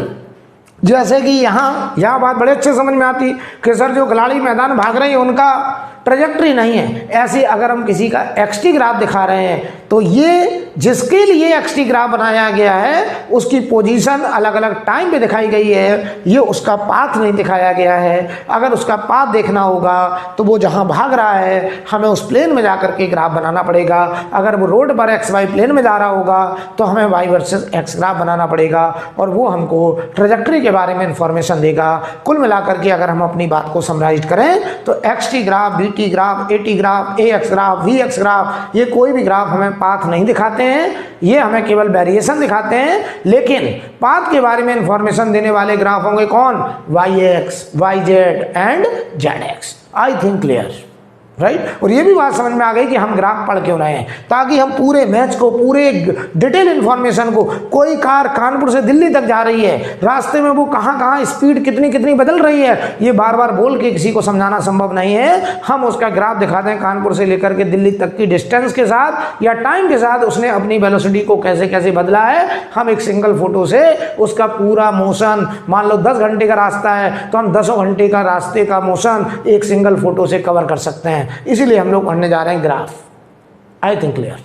जैसे कि यहाँ बात बड़े अच्छे समझ में आती कि सर जो खिलाड़ी मैदान भाग रहे हैं उनका ट्रेजेक्ट्री नहीं है, ऐसे अगर हम किसी का एक्सटी ग्राफ दिखा रहे हैं तो ये जिसके लिए एक्सटी ग्राफ बनाया गया है उसकी पोजीशन अलग अलग टाइम पे दिखाई गई है, ये उसका पाथ नहीं दिखाया गया है। अगर उसका पाथ देखना होगा तो वो जहाँ भाग रहा है हमें उस प्लेन में जाकर के ग्राफ बनाना पड़ेगा। अगर वो रोड पर एक्स वाई प्लेन में जा रहा होगा तो हमें वाई वर्सेस एक्स ग्राफ बनाना पड़ेगा और वो हमको ट्रेजेक्ट्री के बारे में इंफॉर्मेशन देगा। कुल मिलाकर के अगर हम अपनी बात को समराइज करें तो x t graph, v t graph, a t graph, a x graph, v x graph, ये कोई भी ग्राफ हमें पाथ नहीं दिखाते हैं, ये हमें केवल वेरिएशन दिखाते हैं। लेकिन पाथ के बारे में इंफॉर्मेशन देने वाले ग्राफ होंगे कौन, y x, y z and z x. I think clear, right. और ये भी बात समझ में आ गई कि हम ग्राफ पढ़ क्यों रहे हैं, ताकि हम पूरे मैच को, पूरे डिटेल इन्फॉर्मेशन को, कोई कार कानपुर से दिल्ली तक जा रही है, रास्ते में वो कहाँ स्पीड कितनी बदल रही है, ये बार बार बोल के किसी को समझाना संभव नहीं है। हम उसका ग्राफ दिखाते हैं कानपुर से लेकर के दिल्ली तक की डिस्टेंस के साथ या टाइम के साथ उसने अपनी वेलोसिटी को कैसे कैसे बदला है। हम एक सिंगल फोटो से उसका पूरा मोशन, मान लो 10 घंटे का रास्ता है तो हम 10 घंटे का रास्ते का मोशन एक सिंगल फोटो से कवर कर सकते हैं। इसीलिए हम लोग पढ़ने जा रहे हैं ग्राफ। आई थिंक क्लियर।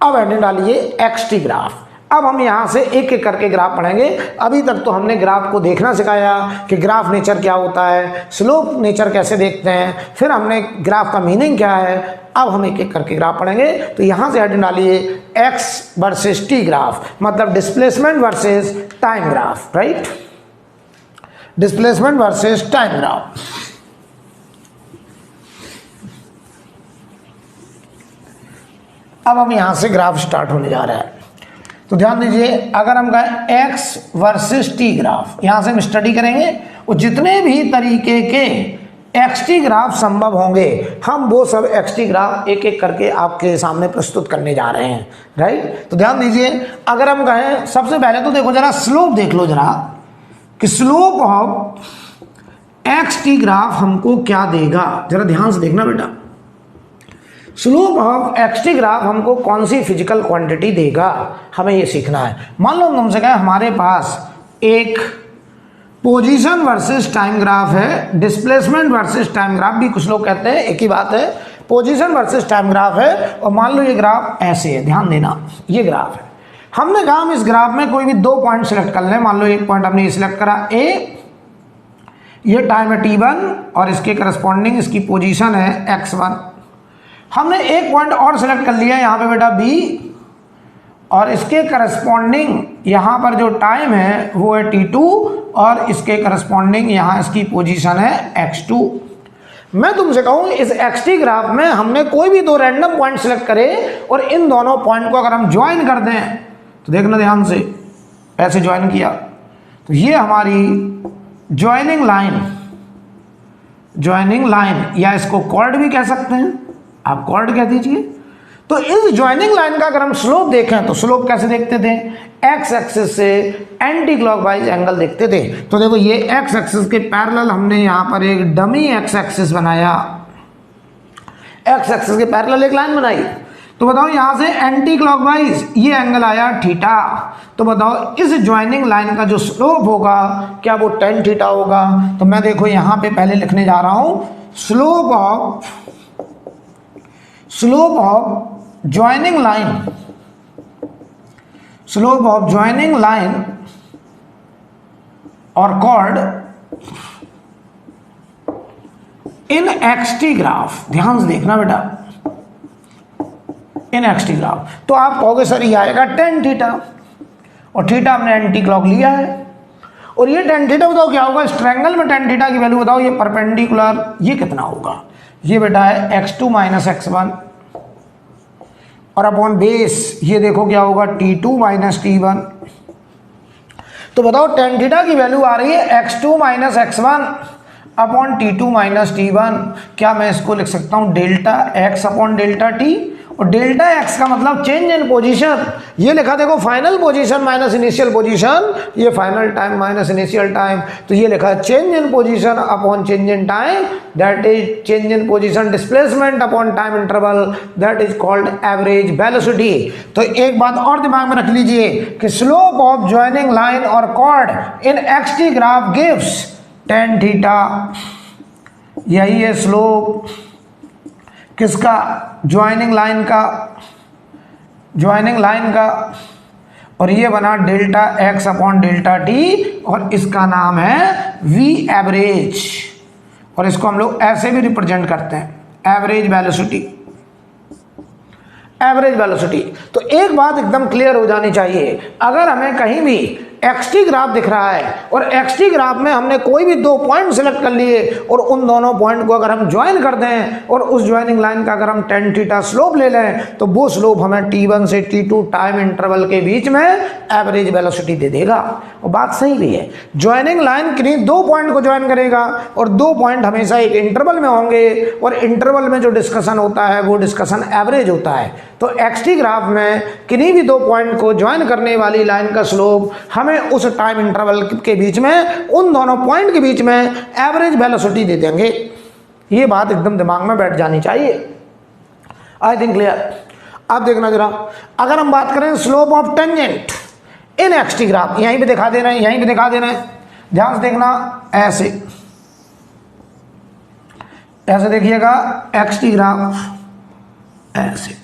अब हेडिंग डालिए एक्सटी ग्राफ। अब हम यहां से एक एक करके ग्राफ पढ़ेंगे। अभी तक तो हमने ग्राफ को देखना सिखाया कि ग्राफ नेचर क्या होता है, स्लोप नेचर कैसे देखते हैं, फिर हमने ग्राफ का मीनिंग क्या है। अब हम एक एक करके ग्राफ पढ़ेंगे। तो यहां से हेडिंग डालिए एक्स वर्सेस टी ग्राफ, मतलब displacement versus time graph, right. Displacement versus time graph. अब हम यहां से ग्राफ स्टार्ट होने जा रहा है। तो ध्यान दीजिए, अगर हम कहें एक्स वर्सेस टी ग्राफ, यहां से हम स्टडी करेंगे और जितने भी तरीके के एक्सटी ग्राफ संभव होंगे हम वो सब एक्सटी ग्राफ एक एक करके आपके सामने प्रस्तुत करने जा रहे हैं, राइट। तो ध्यान दीजिए, अगर हम कहें, सबसे पहले तो देखो जरा स्लोप देख लो जरा कि स्लोप ऑफ एक्सटी ग्राफ हमको क्या देगा। जरा ध्यान से देखना बेटा, स्लोप ऑफ एक्सटी ग्राफ हमको कौन सी फिजिकल क्वांटिटी देगा, हमें ये सीखना है। मान लो तुमसे कहें हमारे पास एक पोजीशन वर्सेस टाइम ग्राफ है, डिस्प्लेसमेंट वर्सेस टाइम ग्राफ भी कुछ लोग कहते हैं, एक ही बात है, पोजीशन वर्सेस टाइम ग्राफ है। और मान लो ये ग्राफ ऐसे है, ध्यान देना, ये ग्राफ है। हमने कहा हम इस ग्राफ में कोई भी 2 पॉइंट सिलेक्ट कर लें। मान लो एक पॉइंट हमने सिलेक्ट करा ए, ये टाइम है t1 और इसके करस्पॉन्डिंग इसकी पोजीशन है x1। हमने एक पॉइंट और सिलेक्ट कर लिया यहाँ पे बेटा B, और इसके करस्पॉन्डिंग यहाँ पर जो टाइम है वो है t2 और इसके करस्पॉन्डिंग यहाँ इसकी पोजीशन है x2। मैं तुमसे कहूँ इस xt ग्राफ में हमने कोई भी 2 रैंडम पॉइंट सिलेक्ट करे और इन दोनों पॉइंट को अगर हम ज्वाइन कर दें तो देखना ध्यान से, ऐसे ज्वाइन किया तो ये हमारी ज्वाइनिंग लाइन या इसको कॉर्ड भी कह सकते हैं, आप कॉर्ड कह दीजिए। तो इस ज्वाइनिंग लाइन का अगर हम स्लोप देखें तो स्लोप कैसे देखते थे, एक्स एक्सिस से एंटी क्लॉकवाइज एंगल देखते थे। तो देखो ये एक्स एक्सिस के पैरेलल हमने यहां पर एक डमी एक्स एक्सिस बनाया, एक्स एक्सिस के पैरेलल एक लाइन बनाई। तो बताओ यहां से एंटी क्लॉकवाइज ये एंगल आया थीटा। तो बताओ इस ज्वाइनिंग लाइन का जो स्लोप होगा क्या वो tan थीटा होगा। तो मैं देखो यहां पे पहले लिखने जा रहा हूं स्लोप ऑफ ज्वाइनिंग लाइन और कॉर्ड इन एक्सटी ग्राफ। ध्यान से देखना बेटा, इन एक्सटी ग्राफ। तो आप कहोगे सर ये आएगा tan थीटा और थीटा हमने एंटी क्लॉक लिया है और ये tan थीटा बताओ क्या होगा, इस ट्रायंगल में tan थीटा की वैल्यू बताओ, ये परपेंडिकुलर ये कितना होगा, ये बेटा है x2 माइनस x1 और अपॉन बेस ये देखो क्या होगा t2 माइनस t1। तो बताओ tan थीटा की वैल्यू आ रही है x2 minus x1 upon t2 minus t1। क्या मैं इसको लिख सकता हूं delta x upon delta t और डेल्टा एक्स का मतलब चेंज इन पोजीशन। ये लिखा देखो final position minus initial position, ये final time minus initial time, तो ये लिखा change in position upon change in time, that is change in position displacement upon time interval, that is called average velocity. तो एक बात और दिमाग में रख लीजिए कि स्लोप ऑफ ज्वाइनिंग लाइन और कॉर्ड इन XT graph gives tan theta, यही है स्लोप किसका, ज्वाइनिंग लाइन का, और ये बना delta x upon delta T, और इसका नाम है वी एवरेज, और इसको हम लोग ऐसे भी रिप्रेजेंट करते हैं एवरेज वेलोसिटी। तो एक बात एकदम क्लियर हो जानी चाहिए, अगर हमें कहीं भी एक्सटी ग्राफ दिख रहा है और एक्सटी ग्राफ में हमने कोई भी दो पॉइंट सिलेक्ट कर लिए और उन दोनों पॉइंट को अगर हम ज्वाइन कर दें और उस ज्वाइनिंग लाइन का अगर हम tan थीटा स्लोप ले लें, तो वो स्लोप हमें t1 से t2 टाइम इंटरवल के बीच में एवरेज वेलोसिटी दे देगा। और बात सही भी है, ज्वाइनिंग लाइन किन्हीं दो पॉइंट को ज्वाइन करेगा और दो पॉइंट हमेशा एक इंटरवल में होंगे, और इंटरवल में जो डिस्कशन होता है वो डिस्कशन एवरेज होता है। तो एक्सटी ग्राफ में किन्हीं भी दो पॉइंट को ज्वाइन करने वाली लाइन का स्लोप हमें उस टाइम इंटरवल के बीच में, उन दोनों पॉइंट के बीच में एवरेज वेलोसिटी दे देंगे। ये बात एकदम दिमाग में बैठ जानी चाहिए। I think clear. अब देखना जरा, अगर हम बात करें slope of tangent in XT graph, यहीं पे दिखा दे रहे हैं, ध्यान से देखना, ऐसे देखिएगा एक्सटी ग्राफ ऐसे।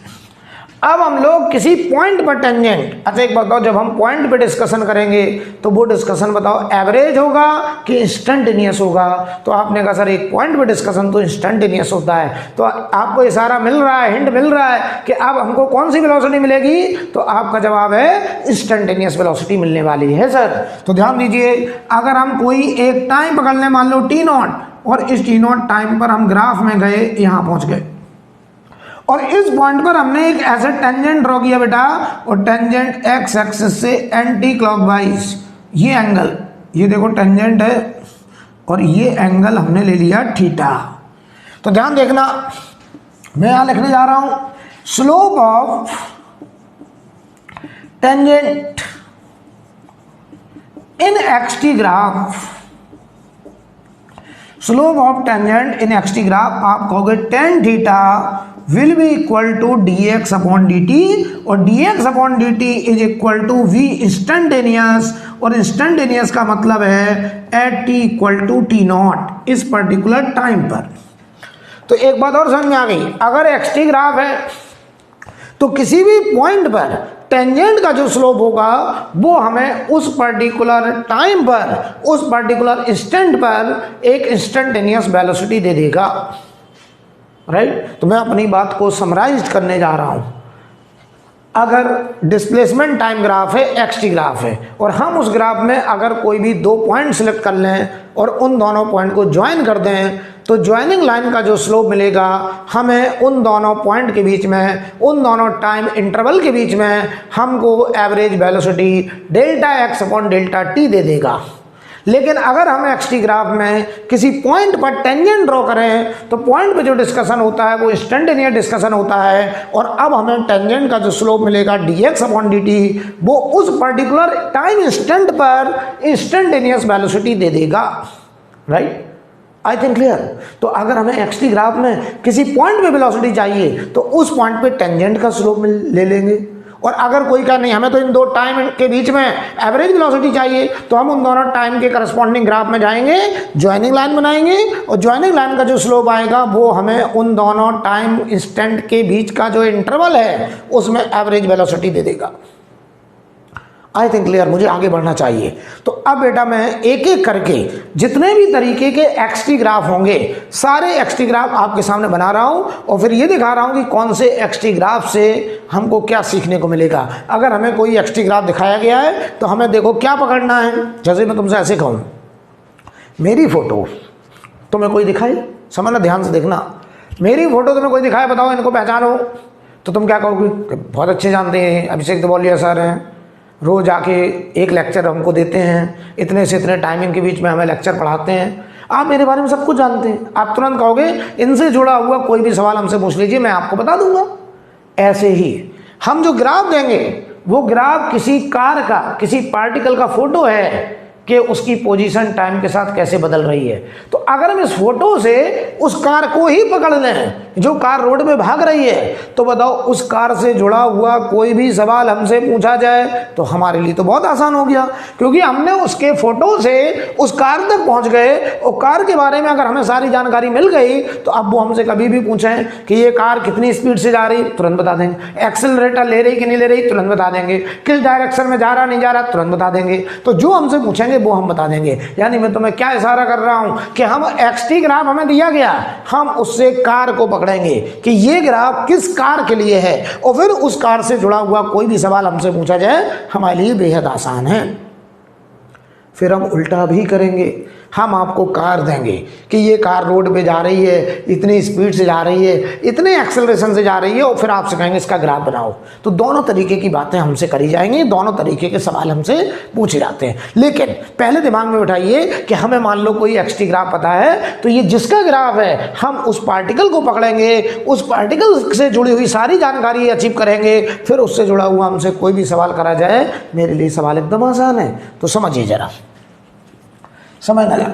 अब हम लोग किसी पॉइंट पर टेंजेंट, अच्छा एक बताओ, जब हम पॉइंट पे डिस्कशन करेंगे तो वो डिस्कशन बताओ एवरेज होगा कि इंस्टेंटेनियस होगा? तो आपने कहा सर एक पॉइंट पे डिस्कशन तो इंस्टेंटेनियस होता है, तो आपको इशारा मिल रहा है, हिंट मिल रहा है कि अब हमको कौन सी वेलोसिटी मिलेगी, तो आपका जवाब है इंस्टेंटेनियस वेलोसिटी मिलने वाली है सर। तो ध्यान दीजिए, अगर हम कोई एक टाइम पकड़ लें, मान लो t0, और इस t0 टाइम पर हम ग्राफ में गए, यहाँ पहुंच गए, और इस पॉइंट पर हमने एक ऐसा टेंजेंट ड्रॉ किया बेटा, और टेंजेंट एक्स एक्सिस से एंटी क्लॉकवाइज, ये एंगल, ये देखो टेंजेंट है और ये एंगल हमने ले लिया थीटा। तो ध्यान देखना, मैं यहां लिखने जा रहा हूं slope of tangent in XT graph, slope of tangent in XT graph आप कहोगे tan theta will be equal to dx upon dt, और dx upon dt is equal to v instantaneous, और instantaneous का मतलब है at t equal to t0 इस particular time पर। तो एक बात और समझ में आ गई, अगर एक्सटी ग्राफ है तो किसी भी पॉइंट पर टेंजेंट का जो स्लोप होगा वो हमें उस पर्टिकुलर टाइम पर, उस पर्टिकुलर इंस्टेंट पर एक इंस्टेंटेनियस वेलोसिटी दे देगा, राइट। तो मैं अपनी बात को समराइज करने जा रहा हूं। अगर डिस्प्लेसमेंट टाइम ग्राफ है, एक्सटी ग्राफ है, और हम उस ग्राफ में अगर कोई भी दो पॉइंट सिलेक्ट कर लें और उन दोनों पॉइंट को ज्वाइन कर दें, तो ज्वाइनिंग लाइन का जो स्लोप मिलेगा हमें उन दोनों पॉइंट के बीच में, उन दोनों टाइम इंटरवल के बीच में हमको average velocity delta x upon delta t दे देगा। लेकिन अगर हम एक्सटी ग्राफ में किसी पॉइंट पर टेंजेंट ड्रॉ करें तो पॉइंट पे जो डिस्कशन होता है वो इंस्टेंटेनियस डिस्कशन होता है, और अब हमें टेंजेंट का जो स्लोप मिलेगा dx अपॉन dt, वो उस पर्टिकुलर टाइम इंस्टेंट पर इंस्टेंटेनियस वेलोसिटी दे देगा, राइट। आई थिंक क्लियर। तो अगर हमें एक्सटी ग्राफ में किसी पॉइंट पे वेलोसिटी चाहिए तो उस पॉइंट पे टेंजेंट का स्लोप ले लेंगे, और अगर कोई का नहीं हमें तो इन दो टाइम के बीच में एवरेज वेलोसिटी चाहिए, तो हम उन दोनों टाइम के करस्पॉन्डिंग ग्राफ में जाएंगे, ज्वाइनिंग लाइन बनाएंगे, और ज्वाइनिंग लाइन का जो स्लोप आएगा वो हमें उन दोनों टाइम इंस्टेंट के बीच का जो इंटरवल है उसमें एवरेज वेलोसिटी दे देगा। आई थिंक क्लियर, मुझे आगे बढ़ना चाहिए। तो अब बेटा मैं एक एक करके जितने भी तरीके के एक्सटी ग्राफ होंगे सारे एक्सटी ग्राफ आपके सामने बना रहा हूं, और फिर ये दिखा रहा हूं कि कौन से एक्सटी ग्राफ से हमको क्या सीखने को मिलेगा। अगर हमें कोई एक्सटी ग्राफ दिखाया गया है तो हमें देखो क्या पकड़ना है। जैसे मैं तुमसे ऐसे कहूँ, मेरी फोटो तुम्हें कोई दिखाए, समझना, ध्यान से देखना, मेरी फोटो तुम्हें कोई दिखाए, बताओ इनको पहचानो, तो तुम क्या कहोगे? बहुत अच्छे जानते हैं, अभिषेक दबोलिया सर हैं, रोज़ आके एक लेक्चर हमको देते हैं, इतने से इतने टाइमिंग के बीच में हमें लेक्चर पढ़ाते हैं, आप मेरे बारे में सब कुछ जानते हैं। आप तुरंत कहोगे इनसे जुड़ा हुआ कोई भी सवाल हमसे पूछ लीजिए, मैं आपको बता दूंगा। ऐसे ही हम जो ग्राफ देंगे वो ग्राफ किसी कार का, किसी पार्टिकल का फोटो है कि उसकी पोजीशन टाइम के साथ कैसे बदल रही है। तो अगर हम इस फोटो से उस कार को ही पकड़ लें जो कार रोड में भाग रही है, तो बताओ उस कार से जुड़ा हुआ कोई भी सवाल हमसे पूछा जाए तो हमारे लिए तो बहुत आसान हो गया, क्योंकि हमने उसके फोटो से उस कार तक पहुंच गए और कार के बारे में अगर हमें सारी जानकारी मिल गई तो अब वो हमसे कभी भी पूछें कि ये कार कितनी स्पीड से जा रही, तुरंत बता देंगे। एक्सेलरेटर ले रही कि नहीं ले रही, तुरंत बता देंगे। किस डायरेक्शन में जा रहा नहीं जा रहा, तुरंत बता देंगे। तो जो हमसे पूछेंगे वो हम बता देंगे। यानी मैं तुम्हें क्या इशारा कर रहा हूं कि हम एक्सटी ग्राफ हमें दिया गया, हम उससे कार को पकड़ेंगे कि ये ग्राफ किस कार के लिए है, और फिर उस कार से जुड़ा हुआ कोई भी सवाल हमसे पूछा जाए हमारे लिए बेहद आसान है। फिर हम उल्टा भी करेंगे, हम आपको कार देंगे कि ये कार रोड पे जा रही है, इतनी स्पीड से जा रही है, इतने एक्सेलरेशन से जा रही है, और फिर आपसे कहेंगे इसका ग्राफ बनाओ। तो दोनों तरीके की बातें हमसे करी जाएंगी, दोनों तरीके के सवाल हमसे पूछे जाते हैं। लेकिन पहले दिमाग में बिठाइए कि हमें मान लो कोई एक्सटी ग्राफ पता है, तो ये जिसका ग्राफ है हम उस पार्टिकल को पकड़ेंगे, उस पार्टिकल से जुड़ी हुई सारी जानकारी अचीव करेंगे, फिर उससे जुड़ा हुआ हमसे कोई भी सवाल करा जाए मेरे लिए सवाल एकदम आसान है। तो समझिए जरा, समझना जरा।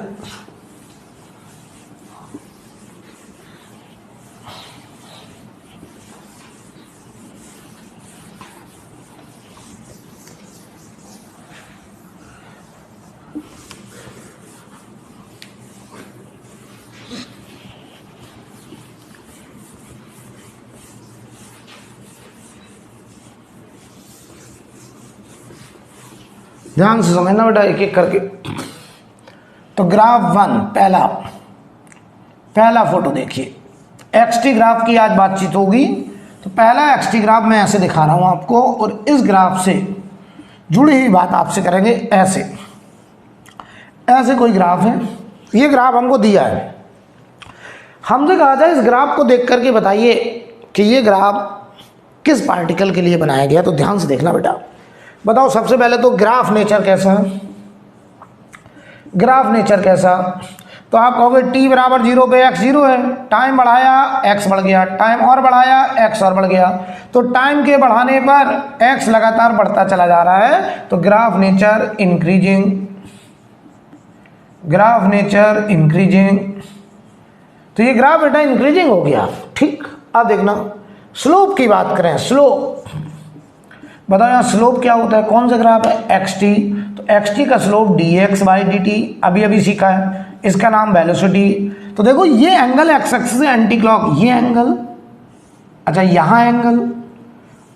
ध्यान से समझना बेटा एक एक करके। तो ग्राफ 1 पहला फोटो देखिए, एक्सटी ग्राफ की आज बातचीत होगी। तो पहला एक्सटी ग्राफ मैं ऐसे दिखा रहा हूं आपको, और इस ग्राफ से जुड़ी हुई बात आपसे करेंगे। ऐसे ऐसे कोई ग्राफ है, ये ग्राफ हमको दिया है, हमसे कहा जाए इस ग्राफ को देख करके बताइए कि ये ग्राफ किस पार्टिकल के लिए बनाया गया। तो ध्यान से देखना बेटा, बताओ सबसे पहले तो ग्राफ नेचर कैसा है। ग्राफ नेचर कैसा, तो आप कहोगे t बराबर 0 पे x 0 है, टाइम बढ़ाया x बढ़ गया, टाइम और बढ़ाया x और बढ़ गया। तो टाइम के बढ़ाने पर x लगातार बढ़ता चला जा रहा है, तो graph nature increasing, graph nature increasing. तो ये ग्राफ बेटा इंक्रीजिंग हो गया, ठीक। अब देखना स्लोप की बात करें, स्लोप बताओ यहाँ स्लोप क्या होता है, कौन सा ग्राफ है, xt। तो xt का स्लोप dx/dt अभी अभी सीखा है, इसका नाम वेलोसिटी। तो देखो ये एंगल एक्स एक्सिस से एंटी क्लॉक, ये एंगल, अच्छा यहाँ एंगल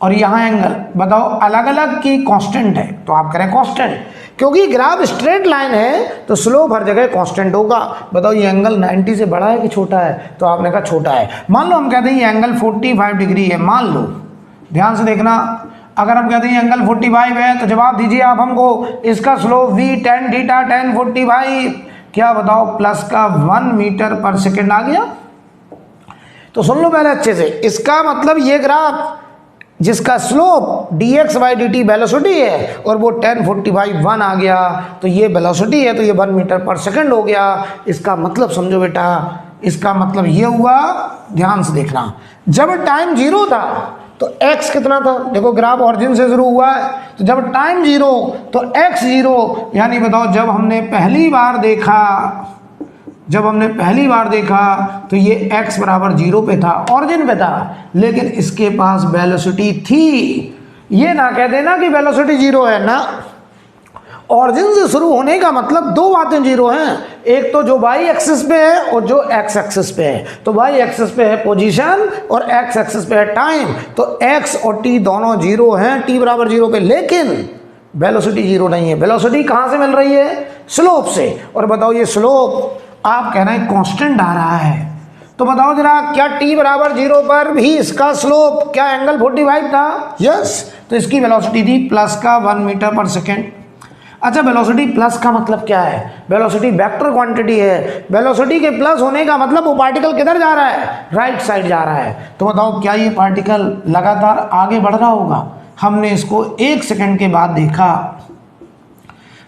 और यहाँ एंगल, बताओ अलग अलग की कांस्टेंट है, तो आप करें कांस्टेंट, क्योंकि ग्राफ स्ट्रेट लाइन है तो स्लोप हर जगह कांस्टेंट होगा। बताओ ये एंगल 90 से बड़ा है कि छोटा है, तो आपने कहा छोटा है। मान लो हम कहते हैं ये एंगल 45 डिग्री है, मान लो, ध्यान से देखना, अगर हम कहते हैं एंगल 45 है तो जवाब दीजिए आप हमको, इसका slope v tan theta tan 45 क्या बताओ प्लस का 1 मीटर पर सेकेंड आ गया। तो सुन लो पहले अच्छे से, इसका मतलब ये ग्राफ जिसका स्लोप dx/dt वेलोसिटी है और वो tan 45 1 आ गया, तो ये वेलोसिटी है, तो ये 1 मीटर पर सेकेंड हो गया। इसका मतलब समझो बेटा, इसका मतलब ये हुआ, ध्यान से देखना, जब टाइम 0 था तो x कितना था, देखो ग्राफ ऑरिजिन से शुरू हुआ है, तो जब टाइम 0 तो x 0, यानी बताओ जब हमने पहली बार देखा तो ये x बराबर 0 पे था, ऑरिजिन पे था, लेकिन इसके पास वेलोसिटी थी। ये ना कह देना कि वेलोसिटी 0 है ना, ऑरिजिन से शुरू होने का मतलब दो बातें 0 हैं, एक तो जो y एक्सिस पे है और जो x एक्सिस पे है। तो y एक्सिस पे है पोजीशन और x एक्सिस पे है टाइम, तो x और t दोनों 0 हैं, t बराबर 0 पे, लेकिन वेलोसिटी 0 नहीं है। वेलोसिटी कहाँ से मिल रही है, स्लोप से। और बताओ ये स्लोप आप कह रहे हैं कांस्टेंट आ रहा है, तो बताओ जरा क्या t बराबर 0 पर भी इसका स्लोप क्या एंगल 45 था, यस। तो इसकी वेलोसिटी थी प्लस का 1 मीटर पर सेकेंड। अच्छा वेलोसिटी प्लस का मतलब क्या है, वेलोसिटी वेक्टर क्वांटिटी है, वेलोसिटी के प्लस होने का मतलब वो पार्टिकल किधर जा रहा है, राइट साइड जा रहा है। तो बताओ क्या ये पार्टिकल लगातार आगे बढ़ रहा होगा, हमने इसको 1 सेकंड के बाद देखा,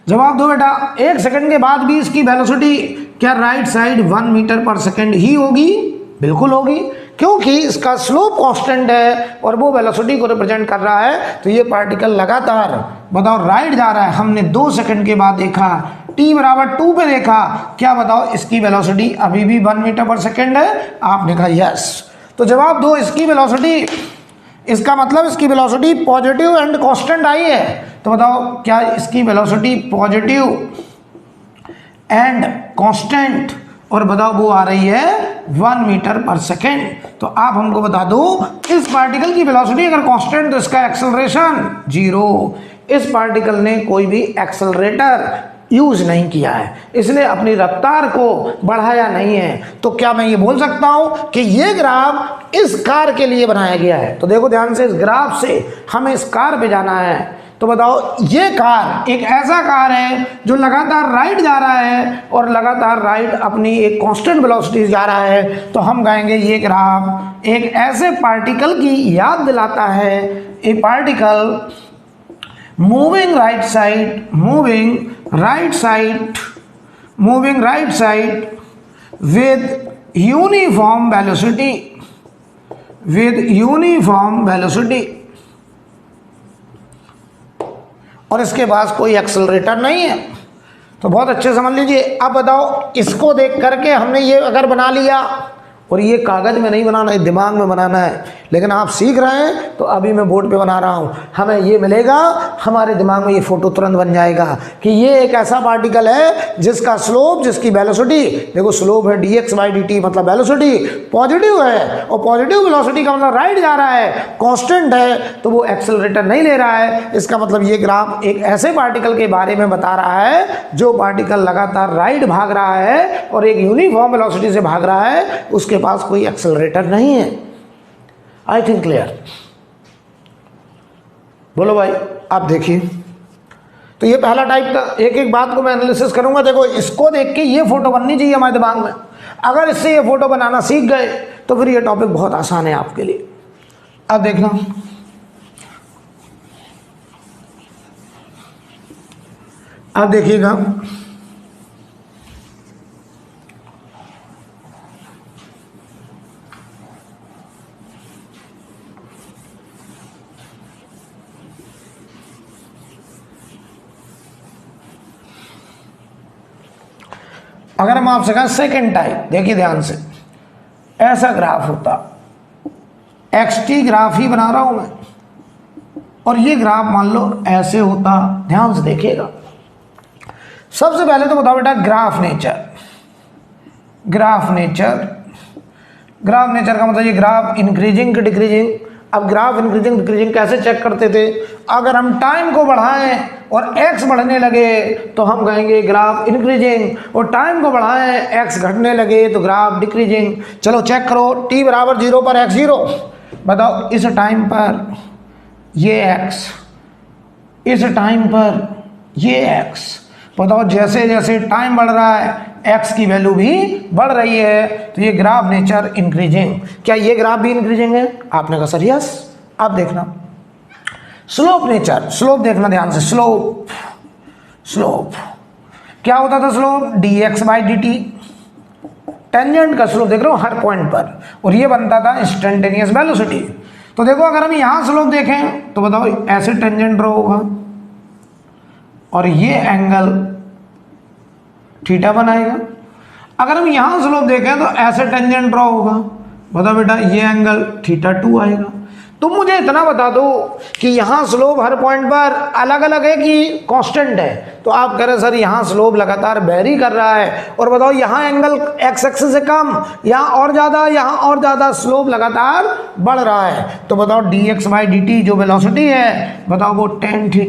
जवाब दो बेटा। 1 सेकंड के बाद भी इसकी वेलोसिटी क्या राइट साइड 1 मीटर पर सेकंड ही होगी, बिल्कुल होगी, क्योंकि इसका स्लोप कांस्टेंट है और वो वेलोसिटी को रिप्रेजेंट कर रहा है, तो ये पार्टिकल लगातार बताओ राइट जा रहा है। हमने 2 सेकंड के बाद देखा, t बराबर 2 पे देखा, क्या बताओ इसकी वेलोसिटी अभी भी 1 मीटर पर सेकंड है? आपने कहा यस। तो जवाब दो, इसकी वेलोसिटी, इसका मतलब इसकी velocity positive and constant I है। तो बताओ क्या इसकी वेलोसिटी पॉजिटिव एंड कांस्टेंट और बताओ वो आ रही है 1 मीटर पर सेकेंड। तो आप हमको बता दो इस पार्टिकल की वेलोसिटी अगर कांस्टेंट तो इसका एक्सेलरेशन 0। इस पार्टिकल ने कोई भी एक्सेलरेटर यूज नहीं किया है, इसलिए अपनी रफ्तार को बढ़ाया नहीं है। तो क्या मैं ये बोल सकता हूं कि ये ग्राफ इस कार के लिए बनाया गया है? तो देखो ध्यान से, इस ग्राफ से हमें इस कार पे जाना है। तो बताओ ये कार एक ऐसा कार है जो लगातार राइट जा रहा है और लगातार राइट अपनी एक कांस्टेंट वेलोसिटी जा रहा है। तो हम कहेंगे ये ग्राफ एक ऐसे पार्टिकल की याद दिलाता है, ए particle moving right side with uniform velocity और इसके पास कोई एक्सेलरेटर नहीं है। तो बहुत अच्छे समझ लीजिए। अब बताओ इसको देख करके हमने ये अगर बना लिया, और ये कागज में नहीं बनाना है, दिमाग में बनाना है, लेकिन आप सीख रहे हैं तो अभी मैं बोर्ड पे बना रहा हूँ। हमें ये मिलेगा, हमारे दिमाग में ये फोटो तुरंत बन जाएगा कि ये एक ऐसा पार्टिकल है जिसका स्लोप, जिसकी वेलोसिटी, देखो स्लोप है dx/dt, मतलब वेलोसिटी पॉजिटिव है, और पॉजिटिव वेलोसिटी का मतलब राइट जा रहा है, कांस्टेंट है, तो वो एक्सेलरेटर नहीं ले रहा है। इसका मतलब ये ग्राफ एक ऐसे पार्टिकल के बारे में बता रहा है जो पार्टिकल लगातार राइट भाग रहा है और एक यूनिफॉर्म वेलोसिटी से भाग रहा है, उसके पास कोई एक्सेलरेटर नहीं है। आई थिंक क्लियर? बोलो भाई, आप देखिए। तो ये पहला टाइप का, एक एक बात को मैं एनालिसिस करूंगा। देखो इसको देख के ये फोटो बननी चाहिए हमारे दिमाग में। अगर इससे ये फोटो बनाना सीख गए तो फिर ये टॉपिक बहुत आसान है आपके लिए। अब देखना, अब देखिएगा, अगर हम आपसे कहें सेकेंड टाइप, देखिए ध्यान से, ऐसा ग्राफ होता, xt ग्राफ ही बना रहा हूं मैं, और ये ग्राफ मान लो ऐसे होता। ध्यान से देखिएगा। सबसे पहले तो बताओ बेटा ग्राफ नेचर। ग्राफ नेचर का मतलब ये ग्राफ इंक्रीजिंग कि डिक्रीजिंग। अब ग्राफ इंक्रीजिंग डिक्रीजिंग कैसे चेक करते थे? अगर हम टाइम को बढ़ाएं और x बढ़ने लगे तो हम कहेंगे ग्राफ इंक्रीजिंग, और टाइम को बढ़ाएं x घटने लगे तो ग्राफ डिक्रीजिंग। चलो चेक करो, t बराबर 0 पर x 0। बताओ इस टाइम पर ये x, इस टाइम पर ये x। बताओ जैसे जैसे टाइम बढ़ रहा है x की वैल्यू भी बढ़ रही है, तो ये ग्राफ नेचर इंक्रीजिंग। क्या ये ग्राफ भी इंक्रीजिंग है? आपने कहा सर यस। आप देखना स्लोप नेचर, स्लोप देखना ध्यान से। स्लोप क्या होता था? स्लोप dx/dt, टेंजेंट का स्लोप देख रहे हो हर पॉइंट पर, और ये बनता था इंस्टेंटेनियस वेलोसिटी। तो देखो अगर हम यहां स्लोप देखें तो बताओ ऐसे टेंजेंट रो होगा और ये एंगल थीटा बनाएगा। अगर हम यहां स्लोप देखें तो ऐसे टेंजेंट ड्रॉ होगा, बताओ बेटा ये एंगल θ2 आएगा। तुम मुझे इतना बता दो कि यहाँ स्लोप हर पॉइंट पर अलग अलग है कि कांस्टेंट है? तो आप कह रहे सर यहाँ स्लोप लगातार वेरी कर रहा है, और बताओ यहाँ एंगल एक्स एक्सिस से कम, यहाँ और ज़्यादा, यहाँ और ज़्यादा, स्लोप लगातार बढ़ रहा है। तो बताओ dx/dt जो वेलोसिटी है, बताओ वो tan θ।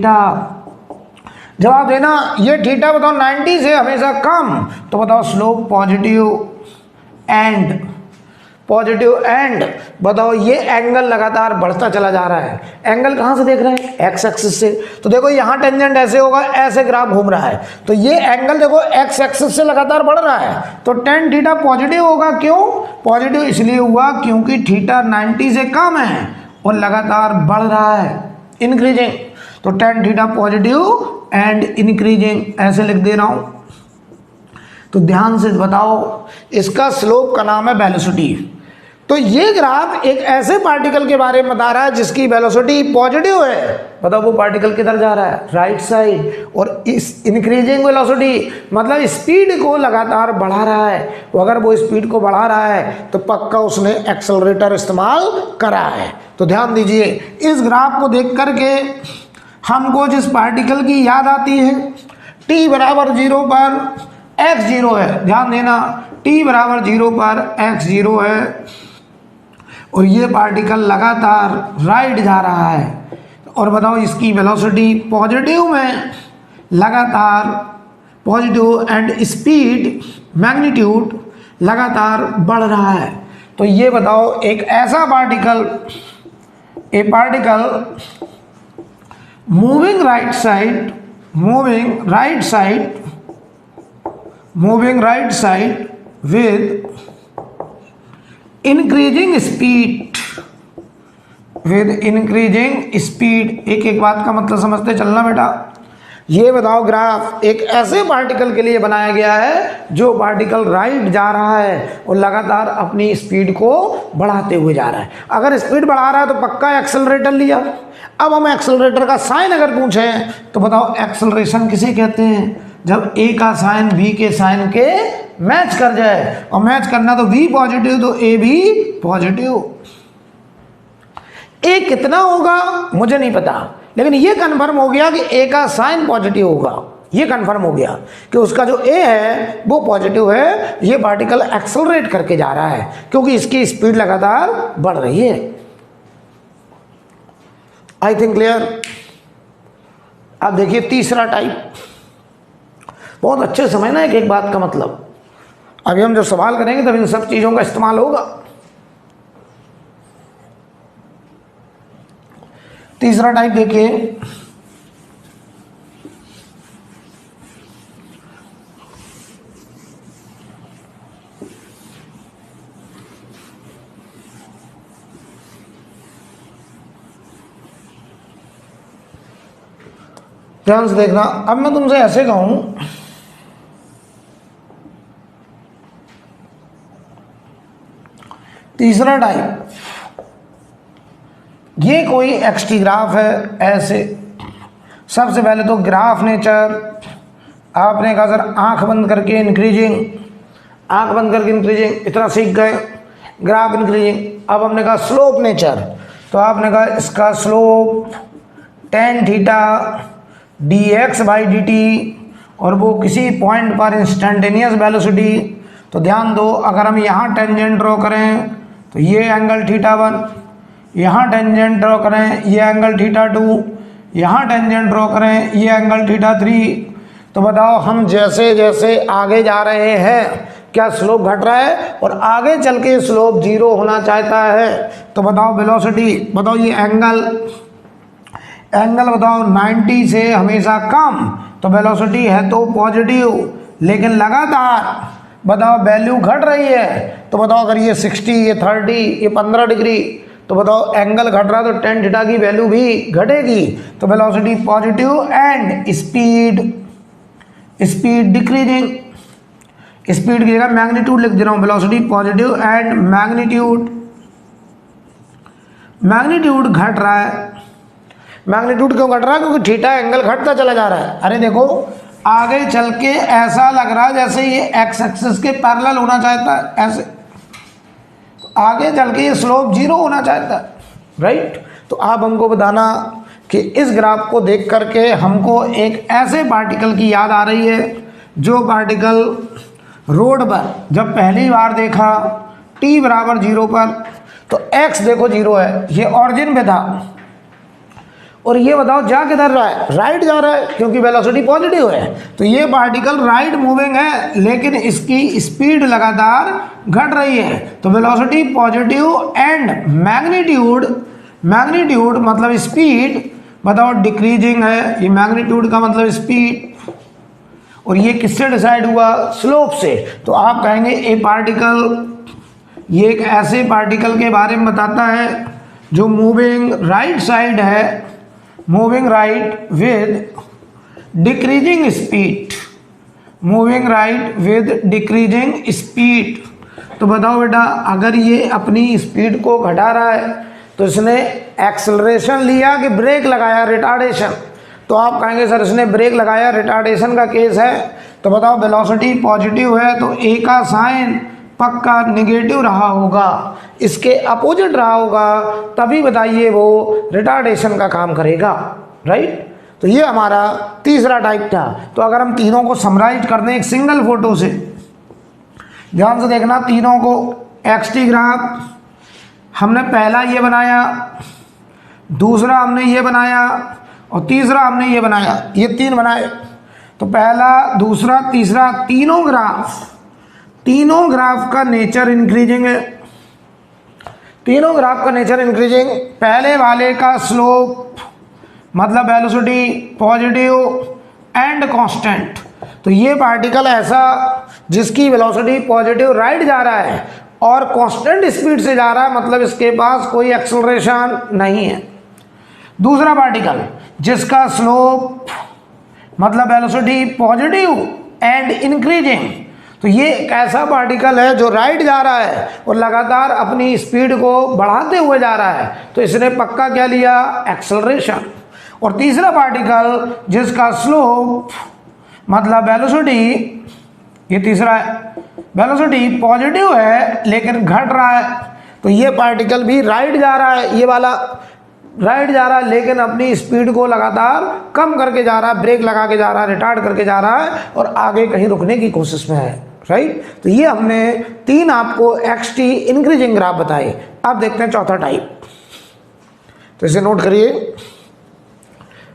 जवाब देना, ये थीटा बताओ 90 से हमेशा कम, तो बताओ स्लोप पॉजिटिव एंड बताओ ये एंगल लगातार बढ़ता चला जा रहा है। एंगल कहाँ से देख रहे हैं? एक्स एक्सिस से। तो देखो यहाँ टेंजेंट ऐसे होगा, ऐसे ग्राफ घूम रहा है, तो ये एंगल देखो एक्स एक्सिस से लगातार बढ़ रहा है, तो tan थीटा पॉजिटिव होगा। क्यों पॉजिटिव? इसलिए हुआ क्योंकि थीटा 90 से कम है और लगातार बढ़ रहा है, इंक्रीजिंग। तो tan theta positive and increasing, ऐसे लिख दे रहा हूं। तो ध्यान से बताओ, इसका स्लोप का नाम है वेलोसिटी। तो ये ग्राफ एक ऐसे पार्टिकल के बारे में बता रहा है जिसकी वेलोसिटी पॉजिटिव है। बताओ वो पार्टिकल किधर जा रहा है, राइट साइड, और इस इंक्रीजिंग वेलोसिटी मतलब स्पीड को लगातार बढ़ा रहा है। तो अगर वो स्पीड को बढ़ा रहा है तो पक्का उसने एक्सेलरेटर इस्तेमाल करा है। तो ध्यान दीजिए, इस ग्राफ को देख करके हमको जिस पार्टिकल की याद आती है, t बराबर 0 पर x 0 है, ध्यान देना, t बराबर 0 पर x 0 है और ये पार्टिकल लगातार राइट जा रहा है। और बताओ इसकी वेलोसिटी पॉजिटिव में लगातार पॉजिटिव एंड स्पीड मैग्नीट्यूड लगातार बढ़ रहा है। तो ये बताओ एक ऐसा particle, A particle moving right side with increasing speed, एक एक बात का मतलब समझते चलना बेटा। ये बताओ ग्राफ एक ऐसे पार्टिकल के लिए बनाया गया है जो पार्टिकल राइट जा रहा है और लगातार अपनी स्पीड को बढ़ाते हुए जा रहा है। अगर स्पीड बढ़ा रहा है तो पक्का एक्सेलरेटर लिया। अब हम एक्सेलरेटर का साइन अगर पूछें तो बताओ एक्सेलरेशन किसे कहते हैं? जब ए का साइन बी के साइन के मैच कर जाए, और मैच करना तो बी पॉजिटिव तो ए भी पॉजिटिव। ए कितना होगा मुझे नहीं पता, लेकिन ये कंफर्म हो गया कि ए का साइन पॉजिटिव होगा। ये कंफर्म हो गया कि उसका जो ए है वो पॉजिटिव है। ये पार्टिकल एक्सेलरेट करके जा रहा है क्योंकि इसकी स्पीड लगातार बढ़ रही है। आई थिंक क्लियर। अब देखिए तीसरा टाइप, बहुत अच्छे समझना एक एक बात का मतलब। अभी हम जब सवाल करेंगे तब इन सब चीजों का इस्तेमाल होगा। तीसरा टाइप देखिए, ध्यान से देखना। अब मैं तुमसे ऐसे कहूं, तीसरा टाइप, ये कोई एक्सटी ग्राफ है ऐसे। सबसे पहले तो ग्राफ नेचर, आपने कहा सर आंख बंद करके इंक्रीजिंग, आंख बंद करके इंक्रीजिंग, इतना सीख गए, ग्राफ इंक्रीजिंग। अब हमने कहा स्लोप नेचर, तो आपने कहा इसका slope tan theta dx by dt, और वो किसी पॉइंट पर इंस्टेंटेनियस वेलोसिटी। तो ध्यान दो, अगर हम यहाँ टेंजेंट ड्रॉ करें तो ये एंगल थीटा 1, यहाँ टेंजेंट ड्रॉ करें ये एंगल थीटा 2, यहाँ टेंजेंट ड्रॉ करें ये एंगल थीटा 3। तो बताओ हम जैसे जैसे आगे जा रहे हैं क्या स्लोप घट रहा है, और आगे चल के स्लोप 0 होना चाहता है। तो बताओ वेलोसिटी, बताओ ये एंगल बताओ 90 से हमेशा कम, तो वेलोसिटी है तो पॉजिटिव, लेकिन लगातार बताओ वैल्यू घट रही है। तो बताओ अगर ये 60, ये 30, ये 15 डिग्री, तो बताओ एंगल घट रहा है तो tan थीटा की वैल्यू भी घटेगी। तो velocity positive and speed decreasing. Speed की जगह मैग्नीट्यूड लिख दे रहा हूं, वेलोसिटी पॉजिटिव एंड मैग्नीट्यूड घट रहा है। मैग्नीट्यूड क्यों घट रहा है? क्योंकि थीटा एंगल घटता चला जा रहा है। अरे देखो आगे चल के ऐसा लग रहा है जैसे ये एक्स एक्सिस के पैरेलल होना चाहता है, ऐसे आगे चल के ये स्लोप 0 होना चाहता है, राइट। तो आप हमको बताना कि इस ग्राफ को देख करके हमको एक ऐसे पार्टिकल की याद आ रही है जो पार्टिकल रोड पर जब पहली बार देखा t बराबर 0 पर, तो x देखो 0 है, ये ऑरिजिन पे था, और ये बताओ जा किधर रहा है? राइट जा रहा है क्योंकि वेलोसिटी पॉजिटिव है। तो ये पार्टिकल राइट मूविंग है, लेकिन इसकी स्पीड लगातार घट रही है। तो वेलोसिटी पॉजिटिव एंड मैग्नीट्यूड मतलब स्पीड बताओ डिक्रीजिंग है। ये मैग्नीट्यूड का मतलब स्पीड, और ये किससे डिसाइड हुआ? स्लोप से। तो आप कहेंगे ये पार्टिकल, ये एक ऐसे पार्टिकल के बारे में बताता है जो मूविंग राइट साइड है, moving right with decreasing speed, moving right with decreasing speed. तो बताओ बेटा, अगर ये अपनी स्पीड को घटा रहा है तो इसने एक्सेलरेशन लिया कि ब्रेक लगाया, रिटार्डेशन? तो आप कहेंगे सर इसने ब्रेक लगाया, रिटार्डेशन का केस है। तो बताओ वेलोसिटी पॉजिटिव है तो ए का साइन पक्का निगेटिव रहा होगा, इसके अपोजिट रहा होगा, तभी बताइए वो रिटार्डेशन का काम करेगा, राइट। तो ये हमारा तीसरा टाइप था। तो अगर हम तीनों को समराइज कर दें एक सिंगल फोटो से, ध्यान से देखना, तीनों को एक्सटी ग्राफ हमने पहला ये बनाया, दूसरा हमने ये बनाया और तीसरा हमने ये बनाया, ये तीन बनाए। तो पहला, दूसरा, तीसरा, तीनों ग्राफ का नेचर इंक्रीजिंग है, तीनों ग्राफ का नेचर इंक्रीजिंग। पहले वाले का स्लोप मतलब वेलोसिटी पॉजिटिव एंड कांस्टेंट। तो ये पार्टिकल ऐसा जिसकी वेलोसिटी पॉजिटिव राइट जा रहा है और कांस्टेंट स्पीड से जा रहा है, मतलब इसके पास कोई एक्सेलरेशन नहीं है। दूसरा पार्टिकल जिसका स्लोप मतलब वेलोसिटी पॉजिटिव एंड इंक्रीजिंग। तो ये एक ऐसा पार्टिकल है जो राइट जा रहा है और लगातार अपनी स्पीड को बढ़ाते हुए जा रहा है, तो इसने पक्का क्या लिया, एक्सेलरेशन। और तीसरा पार्टिकल जिसका स्लोप मतलब वेलोसिटी, ये तीसरा है, वेलोसिटी पॉजिटिव है लेकिन घट रहा है, तो ये पार्टिकल भी राइट जा रहा है, ये वाला राइट जा रहा है लेकिन अपनी स्पीड को लगातार कम करके जा रहा है, ब्रेक लगा के जा रहा है, रिटार्ड करके जा रहा है और आगे कहीं रुकने की कोशिश में है, राइट। तो ये हमने तीन आपको एक्सटी इंक्रीजिंग ग्राफ बताए। अब देखते हैं चौथा टाइप, तो इसे नोट करिए।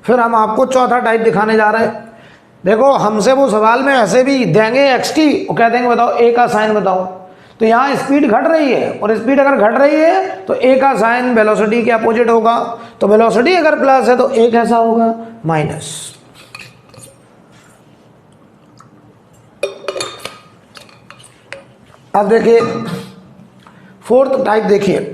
फिर हम आपको चौथा टाइप दिखाने जा रहे हैं। देखो, हमसे वो सवाल में ऐसे भी देंगे एक्सटी और कह देंगे बताओ ए का साइन बताओ। तो यहाँ स्पीड घट रही है और स्पीड अगर घट रही है तो ए का साइन वेलोसिटी के अपोजिट होगा। तो वेलोसिटी अगर प्लस है तो ए कैसा होगा, माइनस। अब देखिए फोर्थ टाइप देखिए।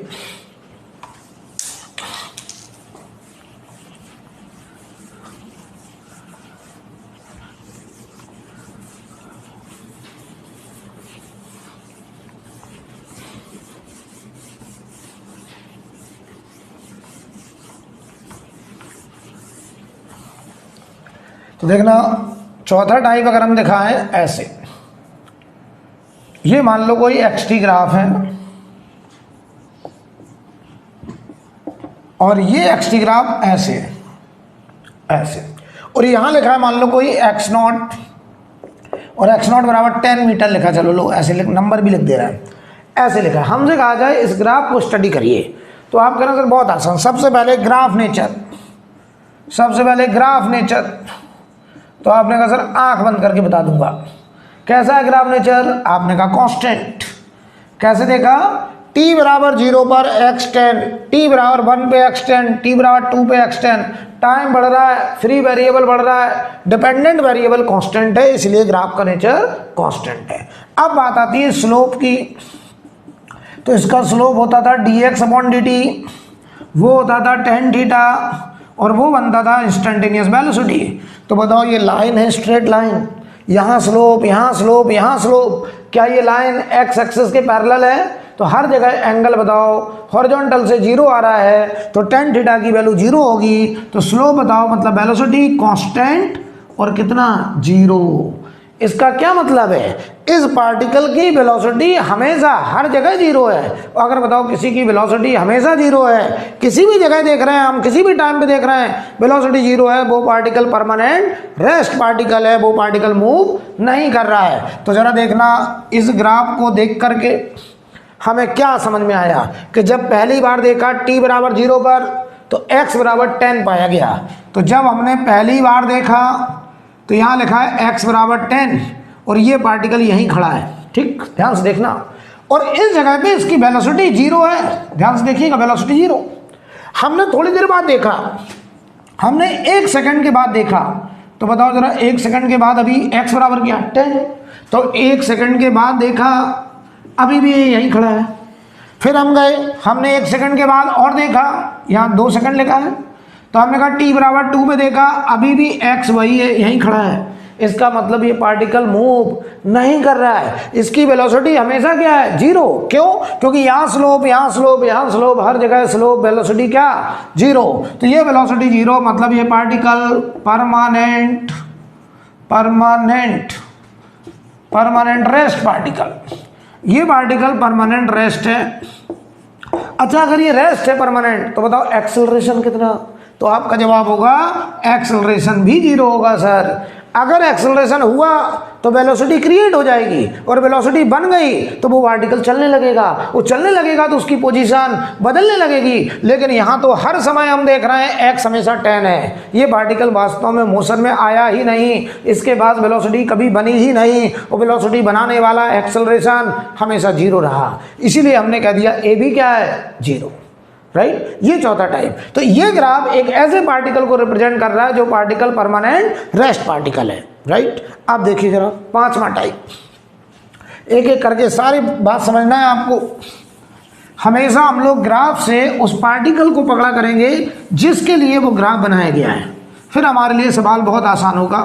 तो देखना, चौथा टाइप अगर हम दिखाएं ऐसे, ये मान लो कोई एक्सटी ग्राफ है और ये एक्सटी ग्राफ ऐसे है, ऐसे, और यहां लिखा है मान लो कोई एक्स नॉट और एक्स नॉट बराबर 10 मीटर लिखा, चलो लो ऐसे लिख, नंबर भी लिख दे रहा है, ऐसे लिखा है। हमसे कहा जाए इस ग्राफ को स्टडी करिए, तो आप कहना सर बहुत आसान। सबसे पहले ग्राफ नेचर, सबसे पहले ग्राफ नेचर। तो आपने कहा सर आंख बंद करके बता दूंगा कैसा है ग्राफ नेचर। आपने कहा कांस्टेंट। कैसे देखा, t बराबर 0 पर x10, t बराबर 1 पे x10, t बराबर 2 पे x10। टाइम बढ़ रहा है, फ्री वेरिएबल बढ़ रहा है, डिपेंडेंट वेरिएबल कांस्टेंट है, इसलिए ग्राफ का नेचर कांस्टेंट है। अब बात आती है स्लोप की। तो इसका स्लोप होता था dx/dt, वो होता था tan थीटा और वो बनता था इंस्टेंटेनियस वेलोसिटी। तो बताओ ये लाइन है, स्ट्रेट लाइन, यहाँ स्लोप, यहाँ स्लोप, यहाँ स्लोप, क्या ये लाइन एक्स एक्सिस के पैरेलल है? तो हर जगह एंगल बताओ, हॉरिजॉन्टल से 0 आ रहा है तो tan थीटा की वैल्यू 0 होगी। तो स्लोप बताओ मतलब वेलोसिटी कांस्टेंट और कितना, 0। इसका क्या मतलब है, इस पार्टिकल की वेलोसिटी हमेशा हर जगह 0 है। अगर बताओ किसी की वेलोसिटी हमेशा 0 है, किसी भी जगह देख रहे हैं हम, किसी भी टाइम पे देख रहे हैं, वेलोसिटी 0 है, वो पार्टिकल परमानेंट रेस्ट पार्टिकल है, वो पार्टिकल मूव नहीं कर रहा है। तो जरा देखना, इस ग्राफ को देख करके हमें क्या समझ में आया कि जब पहली बार देखा t बराबर 0 पर तो x बराबर 10 पाया गया। तो जब हमने पहली बार देखा तो यहाँ लिखा है x बराबर 10 और ये पार्टिकल यहीं खड़ा है, ठीक, ध्यान से देखना। और इस जगह पे इसकी वेलोसिटी 0 है, ध्यान से देखिएगा, वेलोसिटी 0। हमने थोड़ी देर बाद देखा, हमने 1 सेकंड के बाद देखा, तो बताओ जरा 1 सेकंड के बाद अभी x बराबर क्या, 10। तो 1 सेकंड के बाद देखा, अभी भी यहीं खड़ा है। फिर हम गए, हमने 1 सेकंड के बाद और देखा, यहाँ 2 सेकंड लिखा है, तो हमने कहा t बराबर 2 पे देखा, अभी भी x वही है, यहीं खड़ा है। इसका मतलब ये पार्टिकल मूव नहीं कर रहा है, इसकी वेलोसिटी हमेशा क्या है, जीरो। क्यों? क्योंकि यहाँ स्लोप, यहाँ स्लोप, यहाँ स्लोप, हर जगह स्लोप, वेलोसिटी क्या, जीरो। तो ये वेलोसिटी जीरो, मतलब ये पार्टिकल परमानेंट रेस्ट पार्टिकल, ये पार्टिकल परमानेंट रेस्ट है। अच्छा, अगर ये रेस्ट है परमानेंट, तो बताओ एक्सेलरेशन कितना? तो आपका जवाब होगा एक्सेलरेशन भी जीरो होगा सर। अगर एक्सेलरेशन हुआ तो वेलोसिटी क्रिएट हो जाएगी, और वेलोसिटी बन गई तो वो पार्टिकल चलने लगेगा, वो चलने लगेगा तो उसकी पोजीशन बदलने लगेगी। लेकिन यहाँ तो हर समय हम देख रहे हैं एक्स हमेशा 10 है, ये पार्टिकल वास्तव में मोशन में आया ही नहीं, इसके बाद वेलोसिटी कभी बनी ही नहीं, और वेलोसिटी बनाने वाला एक्सेलरेशन हमेशा जीरो रहा, इसीलिए हमने कह दिया ए भी क्या है, जीरो। राइट, ये चौथा टाइप। तो ये ग्राफ एक ऐसे पार्टिकल को रिप्रेजेंट कर रहा है जो पार्टिकल परमानेंट रेस्ट पार्टिकल है। राइट, अब देखिए जरा पांचवा टाइप, एक एक करके सारी बात समझना है आपको। हमेशा हम लोग ग्राफ से उस पार्टिकल को पकड़ा करेंगे जिसके लिए वो ग्राफ बनाया गया है, फिर हमारे लिए सवाल बहुत आसान होगा।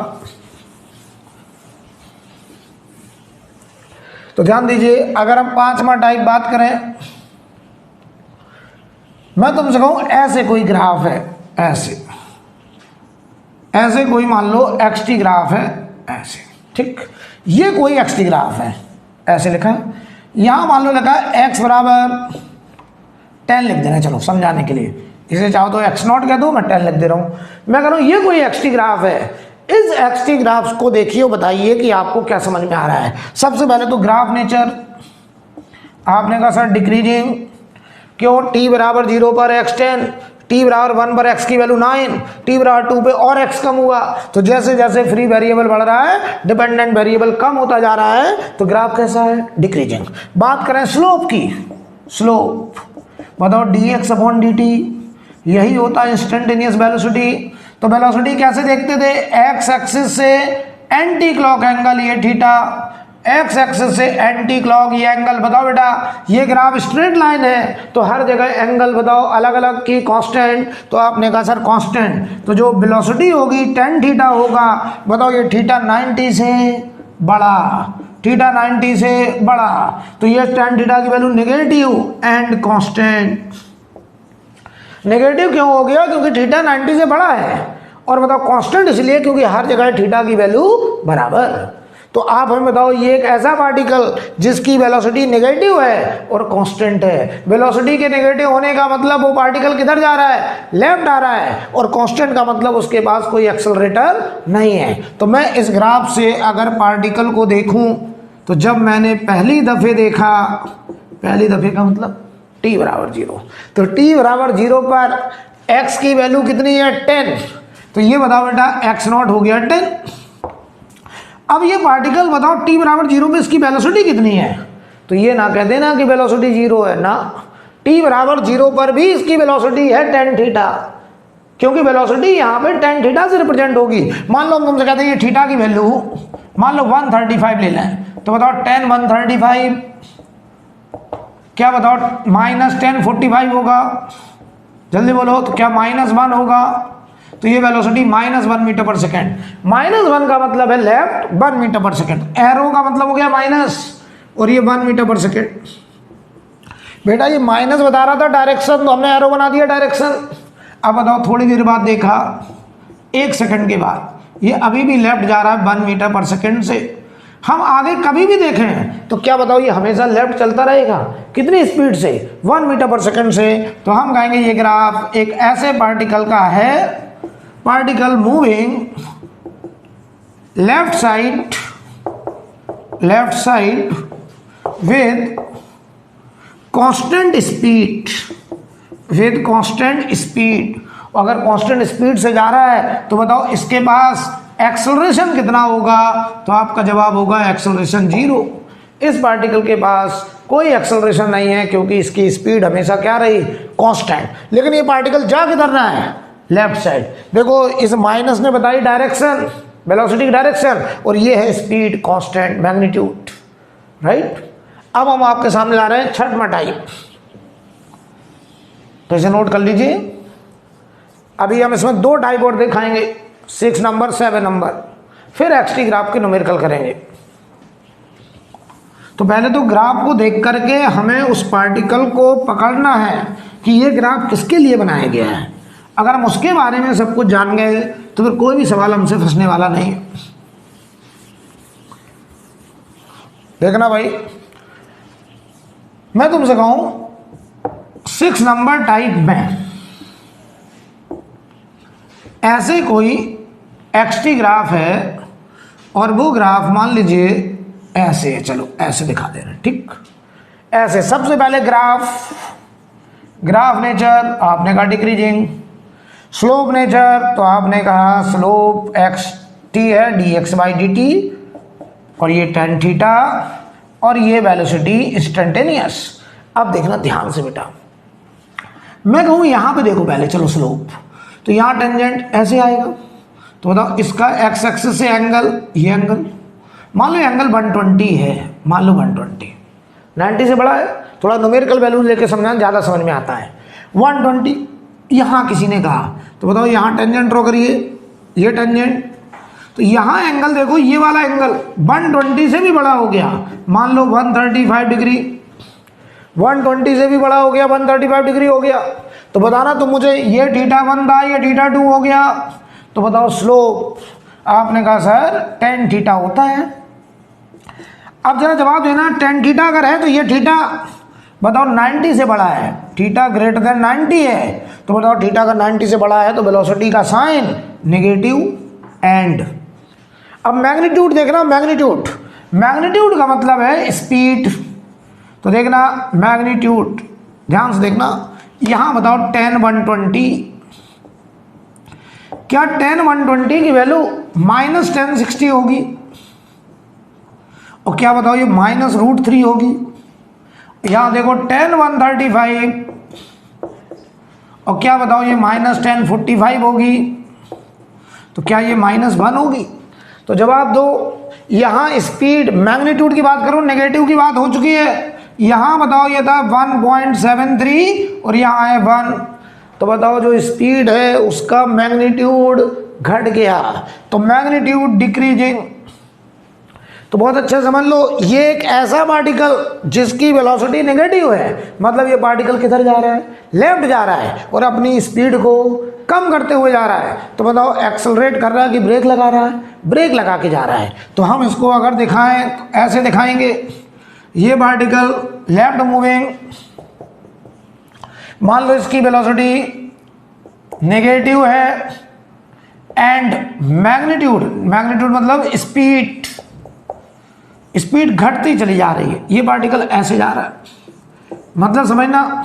तो ध्यान दीजिए, अगर हम पांचवा टाइप बात करें, मैं तुमसे कहूं ऐसे कोई ग्राफ है, ऐसे कोई मान लो एक्सटी ग्राफ है, ऐसे, ठीक, ये कोई एक्सटी ग्राफ है, ऐसे लिखा है, यहां मान लो लिखा है एक्स बराबर 10 लिख देना, चलो समझाने के लिए, इसे चाहो तो एक्स नॉट कह दो, मैं 10 लिख दे रहा हूं। मैं कह रहा हूं ये कोई एक्सटी ग्राफ है, इस एक्सटी ग्राफ को देखिए और बताइए कि आपको क्या समझ में आ रहा है। सबसे पहले तो ग्राफ नेचर, आपने कहा सर डिक्रीजिंग, क्यों, टी बराबर 0 पर x 10, टी बराबर 1 पर x की वैल्यू 9, टी बराबर 2 पे और x कम हुआ, तो जैसे जैसे फ्री वेरिएबल बढ़ रहा है, डिपेंडेंट वेरिएबल कम होता जा रहा है, तो ग्राफ कैसा है, डिक्रीजिंग। बात करें स्लोप की, स्लोप बताओ dx अपॉन dt, यही होता है इंस्टेंटेनियस वेलोसिटी। तो वेलोसिटी कैसे देखते थे, x एक्सिस से एंटी क्लॉक एंगल ये थीटा, एक्स एक्सिस से एंटी क्लॉक ये एंगल, बताओ बेटा, ये ग्राफ स्ट्रेट लाइन है तो हर जगह एंगल बताओ अलग अलग की कांस्टेंट, तो आपने कहा सर कांस्टेंट, तो जो वेलोसिटी होगी tan थीटा होगा, बताओ ये थीटा 90 से बड़ा, थीटा 90 से बड़ा, तो ये tan थीटा की value negative and constant. Negative क्यों हो गया, क्योंकि थीटा 90 से बड़ा है, और बताओ कांस्टेंट इसलिए क्योंकि हर जगह थीटा की वैल्यू बराबर। तो आप हमें बताओ ये एक ऐसा पार्टिकल जिसकी वेलोसिटी नेगेटिव है और कांस्टेंट है, वेलोसिटी के नेगेटिव होने का मतलब वो पार्टिकल किधर जा रहा है, लेफ्ट आ रहा है, और कांस्टेंट का मतलब उसके पास कोई एक्सेलरेटर नहीं है। तो मैं इस ग्राफ से अगर पार्टिकल को देखूं, तो जब मैंने पहली दफे देखा, पहली दफे का मतलब t बराबर 0, तो t बराबर 0 पर x की वैल्यू कितनी है, 10, तो ये बताओ बेटा x नॉट हो गया 10। अब ये पार्टिकल बताओ t बराबर 0 पे इसकी वेलोसिटी कितनी है, तो ये ना कह देना कि वेलोसिटी 0 है ना, t बराबर 0 पर भी इसकी वेलोसिटी है tan थीटा, क्योंकि वेलोसिटी यहाँ पे tan थीटा से रिप्रेजेंट होगी। मान लो हम तुमसे कहते हैं ये थीटा की वैल्यू मान लो 135 ले लें, तो बताओ tan 135 क्या बताओ, -10 45 होगा, जल्दी बोलो, तो क्या -1 होगा, तो ये वेलोसिटी -1 मीटर पर सेकेंड, -1 का मतलब है लेफ्ट, 1 मीटर पर सेकेंड, एरो का मतलब हो गया माइनस, और ये 1 मीटर पर सेकेंड। बेटा ये माइनस बता रहा था डायरेक्शन, तो हमने एरो बना दिया डायरेक्शन। अब बताओ थोड़ी देर बाद देखा, 1 सेकंड के बाद ये अभी भी लेफ्ट जा रहा है 1 मीटर पर सेकेंड से। हम आगे कभी भी देखें तो क्या बताओ ये हमेशा लेफ्ट चलता रहेगा, कितनी स्पीड से, 1 मीटर पर सेकेंड से। तो हम कहेंगे ये ग्राफ एक ऐसे पार्टिकल का है, particle moving left side with constant speed, अगर कांस्टेंट स्पीड से जा रहा है तो बताओ इसके पास एक्सेलरेशन कितना होगा, तो आपका जवाब होगा एक्सेलरेशन 0। इस पार्टिकल के पास कोई एक्सेलरेशन नहीं है क्योंकि इसकी स्पीड हमेशा क्या रही, कांस्टेंट। लेकिन ये पार्टिकल जा किधर रहा है, लेफ्ट साइड। देखो इस माइनस ने बताई डायरेक्शन, वेलोसिटी की डायरेक्शन, और ये है स्पीड, कांस्टेंट, मैग्नीट्यूड, राइट। अब हम आपके सामने ला रहे हैं छठवां टाइप, तो इसे नोट कर लीजिए। अभी हम इसमें 2 टाइप और दिखाएंगे, 6 नंबर 7 नंबर, फिर एक्सटी ग्राफ के न्यूमेरिकल करेंगे। तो पहले तो ग्राफ को देख करके हमें उस पार्टिकल को पकड़ना है कि ये ग्राफ किसके लिए बनाया गया है। अगर हम उसके बारे में सब कुछ जान गए तो फिर कोई भी सवाल हमसे फंसने वाला नहीं है। देखना भाई, मैं तुमसे कहूं 6 नंबर टाइप में ऐसे कोई एक्सटी ग्राफ है और वो ग्राफ मान लीजिए ऐसे है, चलो ऐसे दिखा दे रहे हैं, ठीक ऐसे। सबसे पहले ग्राफ नेचर आपने कहा डिक्रीजिंग, स्लोप नेचर तो आपने कहा स्लोप एक्स टी है dx/dt और ये tan थीटा और ये वेलोसिटी इंस्टेंटेनियस। अब देखना ध्यान से बेटा, मैं कहूँ यहाँ पे देखो पहले, चलो स्लोप, तो यहाँ टेंजेंट ऐसे आएगा, तो बताओ इसका एक्स एक्सिस से एंगल, ये एंगल मान लो एंगल 120 है, मान लो 120, 90 से बड़ा है, थोड़ा न्यूमेरिकल वैल्यू लेके समझाना ज़्यादा समझ में आता है। 120 यहाँ किसी ने कहा, तो बताओ यहाँ टेंजेंट ड्रॉ करिए, ये टेंजेंट, तो यहाँ एंगल देखो, ये वाला एंगल 120 से भी बड़ा हो गया, मान लो 135 डिग्री, 120 से भी बड़ा हो गया, 135 डिग्री हो गया। तो बताना तुम मुझे, ये θ1 था, ये θ2 हो गया, तो बताओ स्लोप, आपने कहा सर tan थीटा होता है। अब जरा जवाब देना, tan थीटा अगर है तो ये थीटा बताओ 90 से बड़ा है, थीटा ग्रेटर देन 90 है, तो बताओ थीटा अगर 90 से बड़ा है तो वेलोसिटी का साइन नेगेटिव एंड। अब मैग्नीट्यूड देखना, मैग्नीट्यूड का मतलब है स्पीड, तो देखना मैग्नीट्यूड ध्यान से देखना, यहां बताओ tan 120, क्या tan 120 की वैल्यू -1060 होगी, और क्या बताओ ये -√3 होगी। यहां देखो tan 135, और क्या बताओ ये -1045 होगी, तो क्या ये -1 होगी। तो जवाब दो, यहां स्पीड मैग्नीट्यूड की बात करो, नेगेटिव की बात हो चुकी है, यहां बताओ ये था 1.73 और यहां है 1, तो बताओ जो स्पीड है उसका मैग्नीट्यूड घट गया, तो मैग्नीट्यूड डिक्रीजिंग। तो बहुत अच्छा समझ लो, ये एक ऐसा पार्टिकल जिसकी वेलोसिटी नेगेटिव है, मतलब ये पार्टिकल किधर जा रहा है, लेफ्ट जा रहा है और अपनी स्पीड को कम करते हुए जा रहा है। तो बताओ एक्सेलरेट कर रहा है कि ब्रेक लगा रहा है, ब्रेक लगा के जा रहा है। तो हम इसको अगर दिखाएं तो ऐसे दिखाएंगे, ये पार्टिकल लेफ्ट मूविंग, मान लो इसकी वेलोसिटी नेगेटिव है एंड मैग्नीट्यूड मतलब स्पीड घटती चली जा रही है, ये पार्टिकल ऐसे जा रहा है। मतलब समझना,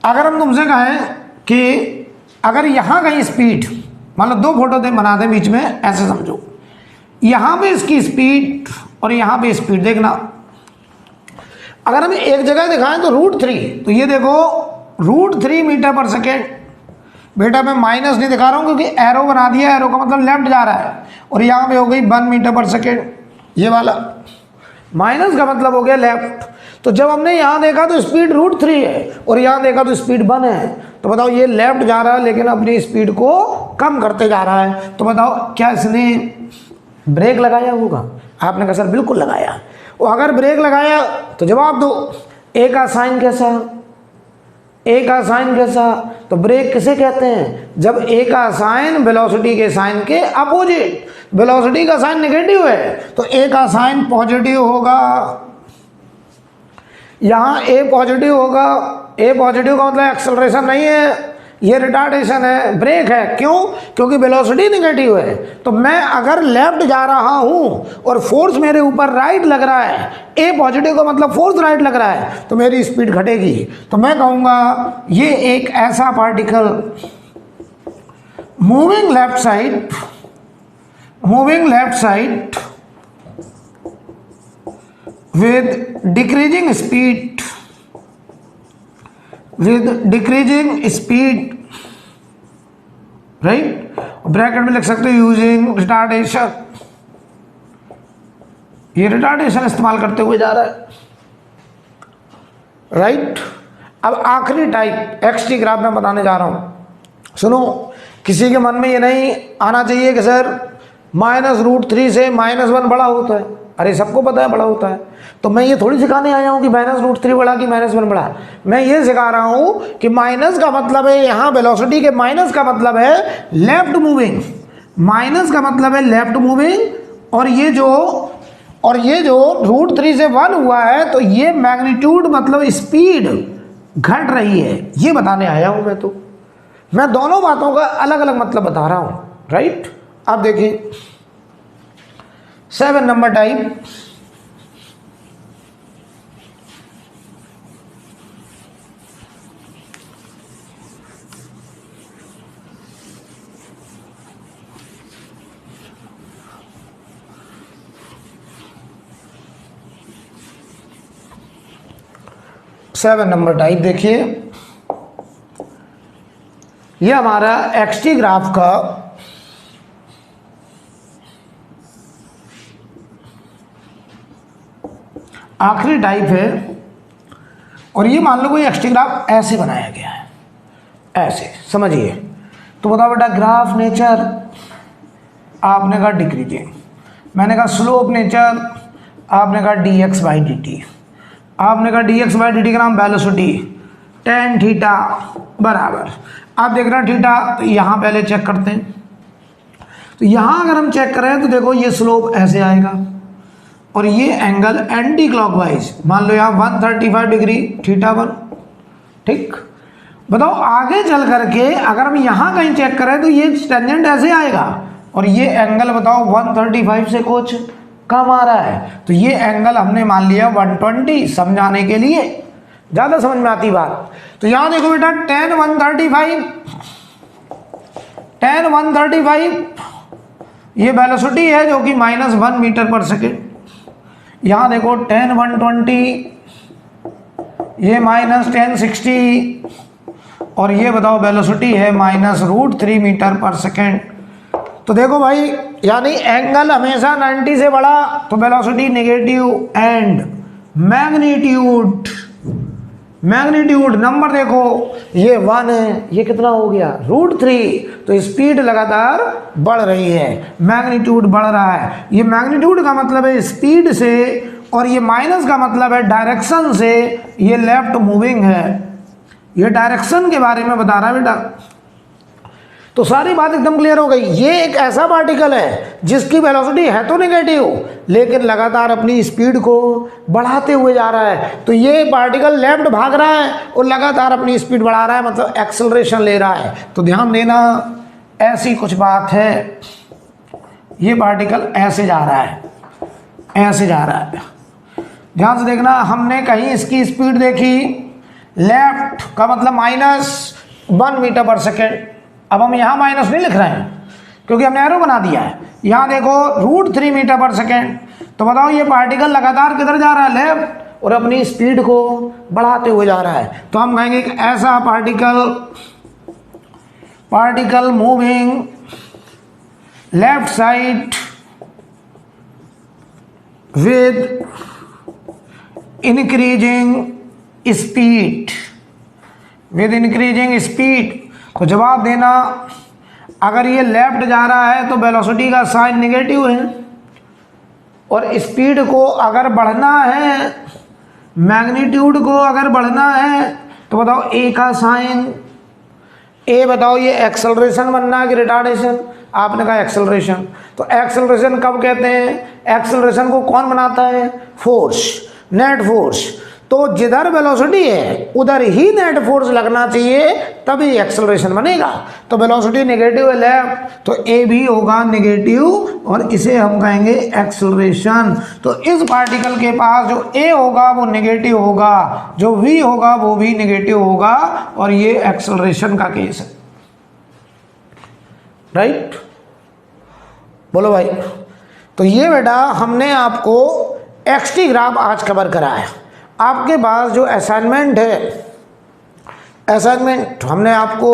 अगर हम तुमसे कहें कि अगर यहाँ कहीं स्पीड, मान लो दो फोटो बना दें बीच में, ऐसे समझो, यहाँ पे इसकी स्पीड और यहाँ पे स्पीड देखना, अगर हम एक जगह दिखाएं तो √3, तो ये देखो √3 मीटर पर सेकेंड। बेटा मैं माइनस नहीं दिखा रहा हूँ क्योंकि एरो बना दिया, एरो का मतलब लेफ्ट जा रहा है, और यहाँ पे हो गई 1 मीटर पर सेकेंड, ये वाला माइनस का मतलब हो गया लेफ्ट। तो जब हमने यहाँ देखा तो स्पीड √3 है और यहाँ देखा तो स्पीड 1 है, तो बताओ ये लेफ्ट जा रहा है लेकिन अपनी स्पीड को कम करते जा रहा है। तो बताओ क्या इसने ब्रेक लगाया होगा? आपने कहा सर बिल्कुल लगाया। और अगर ब्रेक लगाया तो जवाब दो, ए का साइन कैसा, ए का साइन कैसा, तो ब्रेक किसे कहते हैं? जब ए का साइन वेलोसिटी के साइन के अपोजिट, वेलोसिटी का साइन नेगेटिव है तो ए का साइन पॉजिटिव होगा, यहाँ ए पॉजिटिव होगा। ए पॉजिटिव का मतलब एक्सेलरेशन नहीं है, ये रिटार्डेशन है, ब्रेक है। क्यों? क्योंकि वेलोसिटी नेगेटिव है। तो मैं अगर लेफ्ट जा रहा हूं और फोर्स मेरे ऊपर राइट लग रहा है, ए पॉजिटिव का मतलब फोर्स राइट लग रहा है, तो मेरी स्पीड घटेगी। तो मैं कहूंगा ये एक ऐसा particle moving left side with decreasing speed, right. Bracket में लिख सकते हो यूजिंग रिटार्डेशन, ये रिटार्डेशन इस्तेमाल करते हुए जा रहा है, राइट। अब आखिरी टाइप एक्सटी ग्राफ में बताने जा रहा हूं। सुनो, किसी के मन में ये नहीं आना चाहिए कि सर -√3 से -1 बड़ा होता है। अरे सबको पता है बड़ा होता है। तो मैं ये थोड़ी सिखाने आया हूँ कि -√3 बड़ा कि -1 बड़ा। मैं ये सिखा रहा हूँ कि माइनस का मतलब है यहाँ वेलोसिटी के माइनस का मतलब है लेफ्ट मूविंग, माइनस का मतलब है लेफ्ट मूविंग। और ये जो √3 से 1 हुआ है तो ये मैग्नीट्यूड मतलब स्पीड घट रही है, ये बताने आया हूँ मैं। तो मैं दोनों बातों का अलग अलग मतलब बता रहा हूँ, राइट। अब देखिए 7 number type, seven number type देखिए, ये हमारा एक्सटी ग्राफ का आखिरी टाइप है। और ये मान लो कोई एक्सटी ग्राफ ऐसे बनाया गया है, ऐसे समझिए। तो बताओ बेटा ग्राफ नेचर, आपने कहा डिक्रीजिंग, मैंने कहा स्लोप नेचर, आपने कहा dx/dt, आपने कहा dx/dt का नाम वेलोसिटी, tan थीटा बराबर, आप देख रहे हैं थीटा। तो यहाँ पहले चेक करते हैं। तो यहाँ अगर हम चेक करें तो देखो ये स्लोप ऐसे आएगा और ये एंगल एंटी क्लॉकवाइज, मान लो यहाँ 135 डिग्री θ1, ठीक। बताओ आगे चल करके अगर हम यहाँ कहीं चेक करें तो ये टेंजेंट ऐसे आएगा और ये एंगल बताओ 135 से कुछ कम आ रहा है। तो ये एंगल हमने मान लिया 120, समझाने के लिए, ज़्यादा समझ में आती बात। तो यहाँ देखो बेटा tan 135 ये वेलोसिटी है जो कि -1 मीटर पर सेकेंड। यहाँ देखो tan 120 ये -1060 और ये बताओ वेलोसिटी है -√3 मीटर पर सेकेंड। तो देखो भाई यानी एंगल हमेशा 90 से बड़ा तो velocity negative, and magnitude number देखो ये 1 है, ये कितना हो गया √3, तो स्पीड लगातार बढ़ रही है, मैग्नीट्यूड बढ़ रहा है। ये मैग्नीट्यूड का मतलब है स्पीड से और ये माइनस का मतलब है डायरेक्शन से, ये लेफ्ट मूविंग है। ये डायरेक्शन के बारे में बता रहा है बेटा। तो सारी बात एकदम क्लियर हो गई। ये एक ऐसा पार्टिकल है जिसकी वेलोसिटी है तो नेगेटिव लेकिन लगातार अपनी स्पीड को बढ़ाते हुए जा रहा है। तो ये पार्टिकल लेफ्ट भाग रहा है और लगातार अपनी स्पीड बढ़ा रहा है, मतलब एक्सेलरेशन ले रहा है। तो ध्यान देना ऐसी कुछ बात है, ये पार्टिकल ऐसे जा रहा है, ऐसे जा रहा है। ध्यान से देखना, हमने कहीं इसकी स्पीड देखी लेफ्ट का मतलब -1 मीटर पर सेकेंड। अब हम यहाँ माइनस नहीं लिख रहे हैं क्योंकि हमने एरो बना दिया है। यहाँ देखो √3 मीटर पर सेकेंड। तो बताओ ये पार्टिकल लगातार किधर जा रहा है, लेफ्ट, और अपनी स्पीड को बढ़ाते हुए जा रहा है। तो हम कहेंगे कि ऐसा particle moving left side with increasing speed. तो जवाब देना, अगर ये लेफ्ट जा रहा है तो वेलोसिटी का साइन नेगेटिव है और स्पीड को अगर बढ़ना है, मैग्नीट्यूड को अगर बढ़ना है तो बताओ ए का साइन, ए बताओ ये एक्सेलरेशन बनना है कि रिटार्डेशन, आपने कहा एक्सेलरेशन। तो एक्सेलरेशन कब कहते हैं, एक्सेलरेशन को कौन बनाता है, फोर्स, नेट फोर्स। तो जिधर वेलोसिटी है उधर ही नेट फोर्स लगना चाहिए तभी एक्सेलरेशन बनेगा। तो वेलोसिटी नेगेटिव है लेफ्ट, तो ए भी होगा नेगेटिव और इसे हम कहेंगे एक्सेलरेशन। तो इस पार्टिकल के पास जो ए होगा वो नेगेटिव होगा, जो वी होगा वो भी नेगेटिव होगा और ये एक्सेलरेशन का केस है, राइट। बोलो भाई। तो ये बेटा हमने आपको एक्सटी ग्राफ आज कवर कराया। आपके पास जो असाइनमेंट है, असाइनमेंट हमने आपको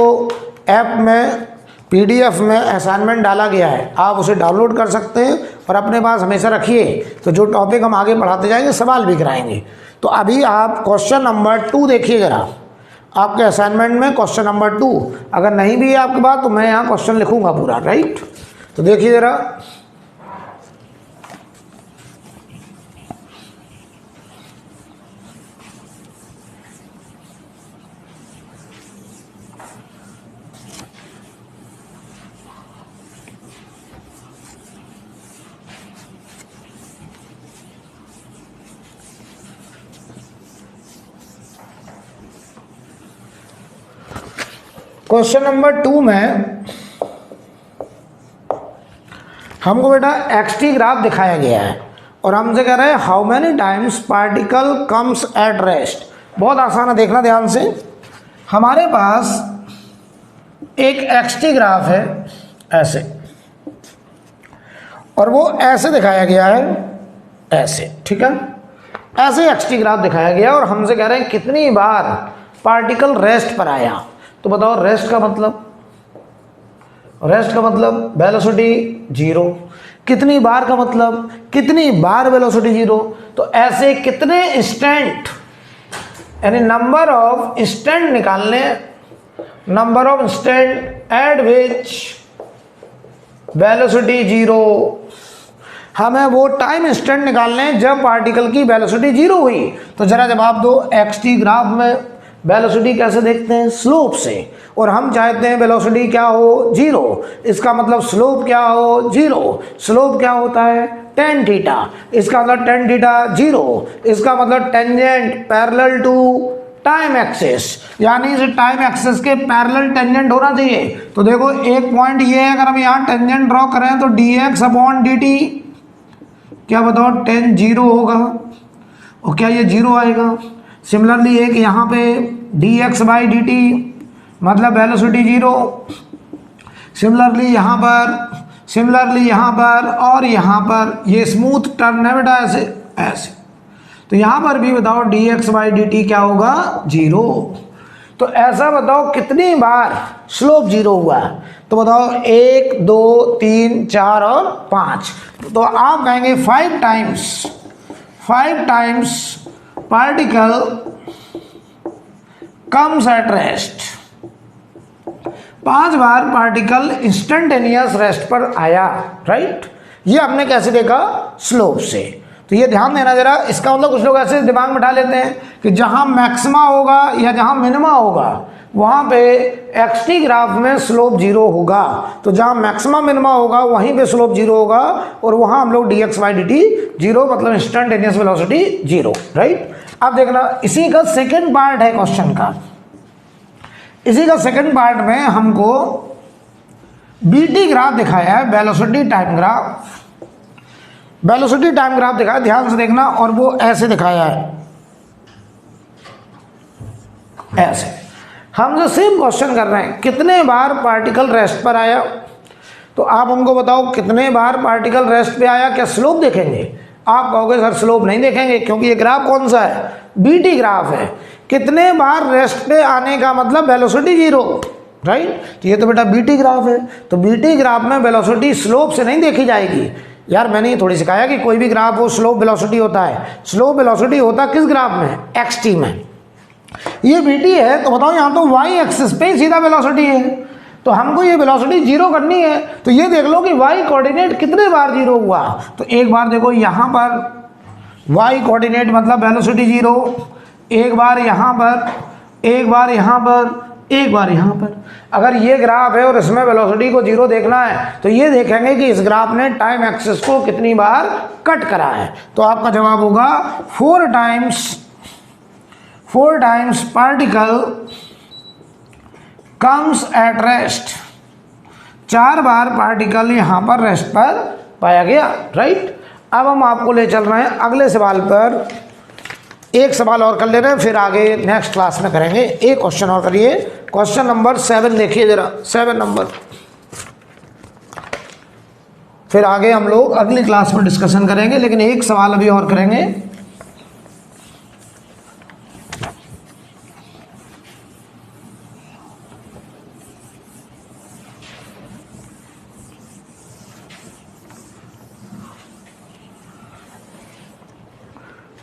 ऐप में PDF में असाइनमेंट डाला गया है, आप उसे डाउनलोड कर सकते हैं और अपने पास हमेशा रखिए। तो जो टॉपिक हम आगे पढ़ाते जाएंगे सवाल भी कराएंगे। तो अभी आप क्वेश्चन नंबर 2 देखिए जरा, आपके असाइनमेंट में क्वेश्चन नंबर 2, अगर नहीं भी है आपके पास तो मैं यहाँ क्वेश्चन लिखूँगा पूरा, राइट। तो देखिए जरा क्वेश्चन नंबर 2 में हमको बेटा एक्सटी ग्राफ दिखाया गया है और हमसे कह रहे हैं how many times particle comes at rest. बहुत आसान है, देखना ध्यान से। हमारे पास एक एक्सटी ग्राफ है ऐसे, और वो ऐसे दिखाया गया है ऐसे, ठीक है। ऐसे एक्सटी ग्राफ दिखाया गया और हमसे कह रहे हैं कितनी बार पार्टिकल रेस्ट पर आया। तो बताओ रेस्ट का मतलब, रेस्ट का मतलब वेलोसिटी 0, कितनी बार का मतलब कितनी बार वेलोसिटी 0। तो ऐसे कितने इंस्टेंट, यानी नंबर ऑफ इंस्टेंट निकालने, number of instant eight which velocity 0। हमें वो टाइम इंस्टेंट निकालने हैं जब पार्टिकल की वेलोसिटी 0 हुई। तो जरा जवाब दो, एक्सटी ग्राफ में वेलोसिटी कैसे देखते हैं, स्लोप से, और हम चाहते हैं वेलोसिटी क्या हो 0, इसका मतलब स्लोप क्या हो 0। स्लोप क्या होता है tan थीटा, इसका मतलब tan थीटा 0, इसका मतलब tangent parallel to time axis, यानी इस टाइम एक्सिस के पैरेलल टेंजेंट होना चाहिए। तो देखो एक पॉइंट ये है, अगर हम यहाँ टेंजेंट ड्रॉ करें तो dx/dt क्या बताओ tan 0 होगा, और क्या ये 0 आएगा। सिमिलरली एक यहाँ पे dx/dt मतलब वेलोसिटी 0। सिमिलरली यहाँ पर और यहाँ पर ये स्मूथ टर्न है बेटा ऐसे ऐसे, तो यहाँ पर भी बताओ dx/dt क्या होगा 0। तो ऐसा बताओ कितनी बार स्लोप 0 हुआ। तो बताओ 1 2 3 4 और 5। तो आप कहेंगे 5 times particle comes at rest, 5 bar particle instantaneous rest पर आया, राइट। ये हमने कैसे देखा, स्लोप से। तो ये ध्यान देना जरा, इसका मतलब कुछ लोग ऐसे दिमाग में उठा लेते हैं कि जहां मैक्सिमा होगा या जहां मिनिमा होगा वहां पे एक्सटी ग्राफ में स्लोप 0 होगा। तो जहां मैक्सिमा मिनिमा होगा वहीं पे स्लोप 0 होगा, और वहां हम लोग dx/dt 0 मतलब इंस्टेंटेनियस वेलोसिटी 0, राइट। अब देखना इसी का सेकंड पार्ट है क्वेश्चन का। इसी का सेकंड पार्ट में हमको बीटी ग्राफ दिखाया है, velocity time graph. Velocity time graph दिखाया, ध्यान से देखना, और वो ऐसे दिखाया है ऐसे। हम जो सेम क्वेश्चन कर रहे हैं कितने बार पार्टिकल रेस्ट पर आया। तो आप हमको बताओ कितने बार पार्टिकल रेस्ट पे आया, क्या स्लोप देखेंगे। आप कहोगे सर स्लोप नहीं देखेंगे क्योंकि ये ग्राफ कौन सा है, बीटी ग्राफ है। कितने बार रेस्ट पे आने का मतलब वेलोसिटी 0, राइट। तो ये तो बेटा बीटी ग्राफ है, तो बीटी ग्राफ में वेलोसिटी स्लोप से नहीं देखी जाएगी। यार मैंने ये थोड़ी सिखाया कि कोई भी ग्राफ हो स्लोप वेलोसिटी होता है। स्लोप वेलोसिटी होता किस ग्राफ में, एक्सटी में। ये बीटी है तो बताओ यहाँ तो वाई एक्सिस पे ही सीधा वेलोसिटी है, तो हमको ये वेलोसिटी 0 करनी है। तो ये देख लो कि वाई कोऑर्डिनेट कितने बार 0 हुआ। तो एक बार देखो यहाँ पर वाई कोऑर्डिनेट मतलब वेलोसिटी 0, एक बार यहाँ पर, एक बार यहाँ पर, एक बार यहाँ पर। अगर ये ग्राफ है और इसमें वेलोसिटी को 0 देखना है तो ये देखेंगे कि इस ग्राफ ने टाइम एक्सिस को कितनी बार कट करा है। तो आपका जवाब होगा 4 times particle comes at rest, 4 bar particle यहाँ पर रेस्ट पर पाया गया, राइट। अब हम आपको ले चल रहे हैं अगले सवाल पर। एक सवाल और कर ले रहे हैं, फिर आगे नेक्स्ट क्लास में करेंगे। एक क्वेश्चन और करिए, क्वेश्चन नंबर 7 देखिए जरा, 7 नंबर। फिर आगे हम लोग अगली क्लास में डिस्कशन करेंगे, लेकिन एक सवाल अभी और करेंगे।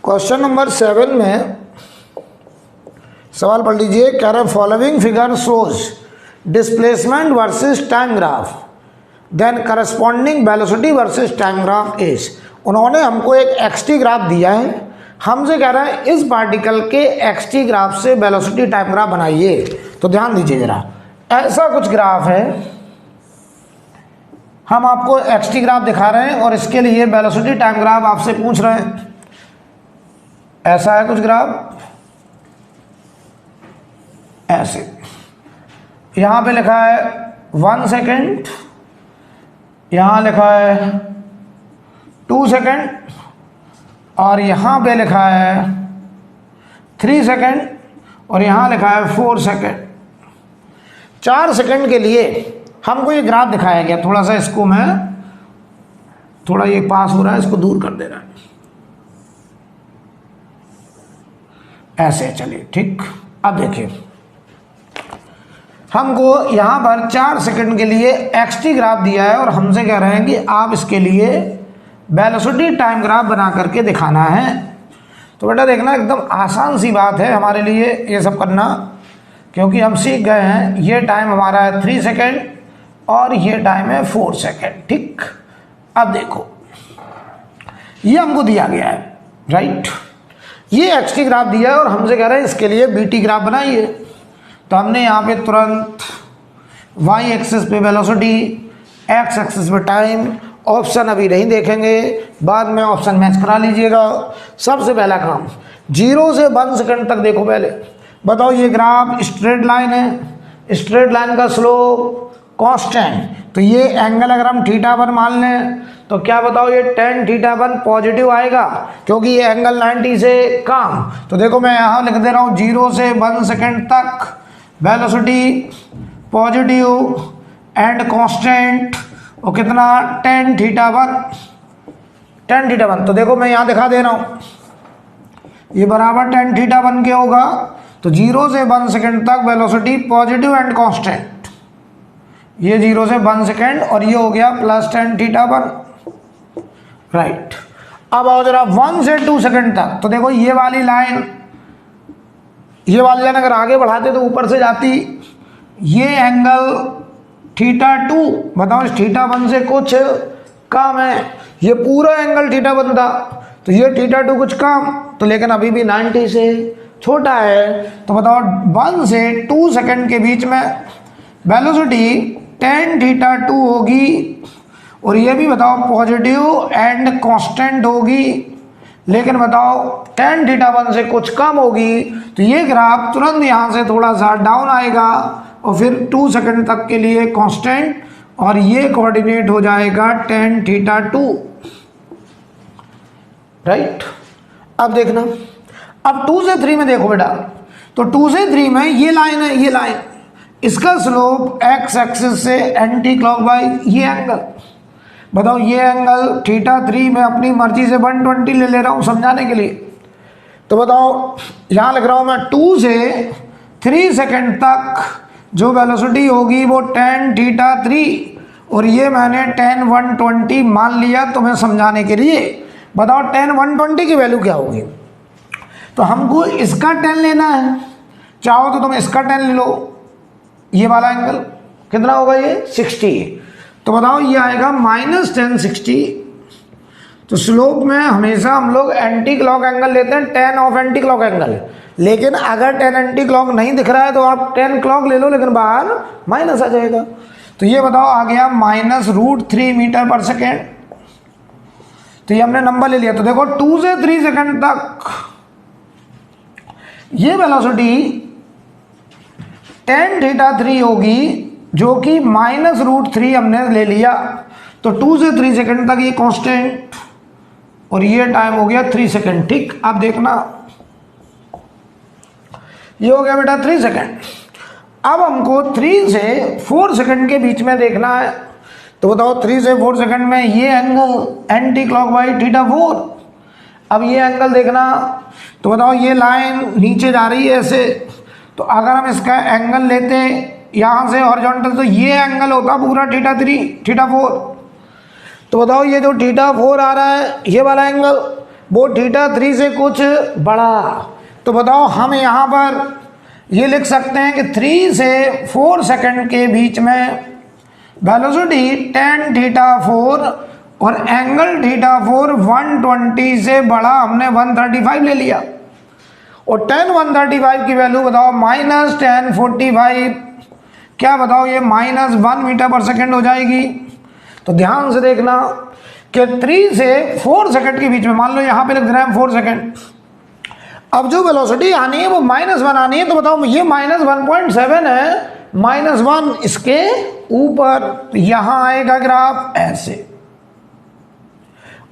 क्वेश्चन नंबर 7 में सवाल पढ़ लीजिए। कह रहा है following figure shows displacement versus time graph, then corresponding velocity versus time graph is. उन्होंने हमको एक एक्सटी ग्राफ दिया है, हमसे कह रहा है इस पार्टिकल के एक्सटी ग्राफ से वेलोसिटी टाइम ग्राफ बनाइए। तो ध्यान दीजिए जरा, ऐसा कुछ ग्राफ है, हम आपको एक्सटी ग्राफ दिखा रहे हैं और इसके लिए वेलोसिटी टाइम ग्राफ आपसे पूछ रहे हैं। ऐसा है कुछ ग्राफ ऐसे, यहाँ पे लिखा है 1 सेकेंड, यहाँ लिखा है 2 सेकेंड और यहाँ पे लिखा है 3 सेकेंड और यहाँ लिखा है 4 सेकेंड। 4 सेकेंड के लिए हमको ये ग्राफ दिखाया गया। थोड़ा सा इसको मैं थोड़ा ये पास हो रहा है, इसको दूर कर दे रहा है, ऐसे चलिए ठीक। अब देखिए हमको यहाँ पर 4 सेकंड के लिए xt ग्राफ दिया है और हमसे कह रहे हैं कि आप इसके लिए वेलोसिटी टाइम ग्राफ बना करके दिखाना है। तो बेटा देखना एकदम आसान सी बात है हमारे लिए ये सब करना, क्योंकि हम सीख गए हैं ये टाइम हमारा है 3 सेकंड और ये टाइम है 4 सेकंड। ठीक, अब देखो ये हमको दिया गया है, राइट। ये xt ग्राफ दिया है और हमसे कह रहे हैं इसके लिए bt ग्राफ बनाइए। तो हमने यहाँ पे तुरंत y एक्सिस पे वेलोसिटी, x एक्सिस पे टाइम, ऑप्शन अभी नहीं देखेंगे, बाद में ऑप्शन मैच करा लीजिएगा। सबसे पहला काम 0 से 1 सेकंड तक देखो। पहले बताओ ये ग्राफ स्ट्रेट लाइन है, स्ट्रेट लाइन का स्लोप कांस्टेंट, तो ये एंगल अगर हम θ1 मान लें तो क्या बताओ ये tan θ1 पॉजिटिव आएगा, क्योंकि ये एंगल 90 से कम। तो देखो मैं यहाँ लिख दे रहा हूँ 0 से 1 सेकंड तक वेलोसिटी पॉजिटिव एंड कांस्टेंट और कितना tan θ1। तो देखो मैं यहाँ दिखा दे रहा हूँ ये बराबर tan θ1 के होगा। तो 0 से 1 सेकंड तक वेलोसिटी पॉजिटिव एंड कांस्टेंट, ये 0 से 1 सेकंड और ये हो गया प्लस tan θ1, राइट। अब आओ जरा 1 से 2 सेकंड तक। तो देखो ये वाली लाइन अगर आगे बढ़ाते तो ऊपर से जाती, ये एंगल θ2 बताओ इस θ1 से कुछ कम है, ये पूरा एंगल θ1 था तो ये θ2 कुछ कम, तो लेकिन अभी भी 90 से छोटा है। तो बताओ 1 से 2 सेकंड के बीच में वेलोसिटी tan θ2 होगी और ये भी बताओ पॉजिटिव एंड कांस्टेंट होगी, लेकिन बताओ tan θ1 से कुछ कम होगी। तो ये ग्राफ तुरंत यहाँ से थोड़ा सा डाउन आएगा और फिर 2 सेकंड तक के लिए कांस्टेंट और ये कोऑर्डिनेट हो जाएगा tan θ2, राइट। अब देखना, अब 2 से 3 में देखो बेटा, तो 2 से 3 में ये लाइन है, ये लाइन इसका स्लोप x एक्सिस से एंटी क्लॉकवाइज, ये एंगल बताओ ये एंगल θ3 में अपनी मर्जी से 120 ले रहा हूँ समझाने के लिए। तो बताओ यहाँ लिख रहा हूँ मैं 2 से 3 सेकंड तक जो वेलोसिटी होगी वो tan θ3 और ये मैंने tan 120 मान लिया तुम्हें समझाने के लिए। बताओ tan 120 की वैल्यू क्या होगी। तो हमको इसका tan लेना है, चाहो तो तुम इसका tan ले लो, ये वाला एंगल कितना होगा ये 60। तो बताओ ये आएगा -tan 60। तो स्लोप में हमेशा हम लोग एंटी क्लॉक एंगल लेते हैं, tan of anti clock angle, लेकिन अगर tan एंटी क्लॉक नहीं दिख रहा है तो आप tan क्लॉक ले लो, लेकिन बाहर माइनस आ जाएगा। तो ये बताओ आ गया -√3 मीटर पर सेकेंड। तो ये हमने नंबर ले लिया। तो देखो 2 से 3 सेकंड तक ये वेलोसिटी tan θ3 होगी जो कि -√3 हमने ले लिया। तो 2 से 3 सेकंड तक ये कांस्टेंट और ये टाइम हो गया 3 सेकंड। ठीक, अब देखना ये हो गया बेटा 3 सेकंड। अब हमको 3 से 4 सेकंड के बीच में देखना है। तो बताओ 3 से 4 सेकंड में ये एंगल एंटी क्लॉकवाइज θ4। अब ये एंगल देखना, तो बताओ ये लाइन नीचे जा रही है ऐसे, तो अगर हम इसका एंगल लेते यहाँ से हॉरिजॉन्टल तो ये एंगल होता पूरा θ4। तो बताओ ये जो θ4 आ रहा है ये वाला एंगल वो θ3 से कुछ बड़ा। तो बताओ हम यहाँ पर ये लिख सकते हैं कि 3 से 4 सेकंड के बीच में वेलोसिटी tan θ4 और एंगल θ4 120 से बड़ा हमने 135 ले लिया और tan 135 की वैल्यू बताओ -tan 45, क्या बताओ ये -1 मीटर पर सेकंड हो जाएगी। तो ध्यान से देखना कि 3 से 4 सेकंड के बीच में, मान लो यहाँ पे लिख रहे हैं 4 सेकंड, अब जो वेलोसिटी आनी है वो -1 आनी है। तो बताओ ये -1.7 है -1 इसके ऊपर, यहां आएगा ग्राफ ऐसे,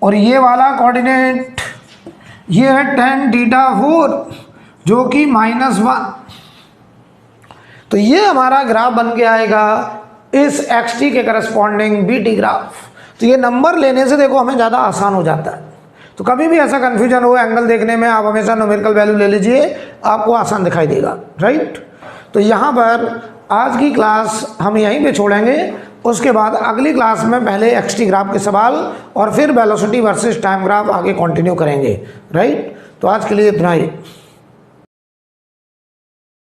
और ये वाला कोऑर्डिनेट ये है tan θ4 जो कि -1। तो ये हमारा ग्राफ बन के आएगा इस xt के करस्पॉन्डिंग bt ग्राफ। तो ये नंबर लेने से देखो हमें ज़्यादा आसान हो जाता है। तो कभी भी ऐसा कन्फ्यूजन हो एंगल देखने में, आप हमेशा न्यूमेरिकल वैल्यू ले लीजिए, आपको आसान दिखाई देगा, राइट। तो यहाँ पर आज की क्लास हम यहीं पे छोड़ेंगे। उसके बाद अगली क्लास में पहले xt ग्राफ के सवाल और फिर वेलोसिटी वर्सेस टाइम ग्राफ आगे कंटिन्यू करेंगे, राइट। तो आज के लिए इतना ही।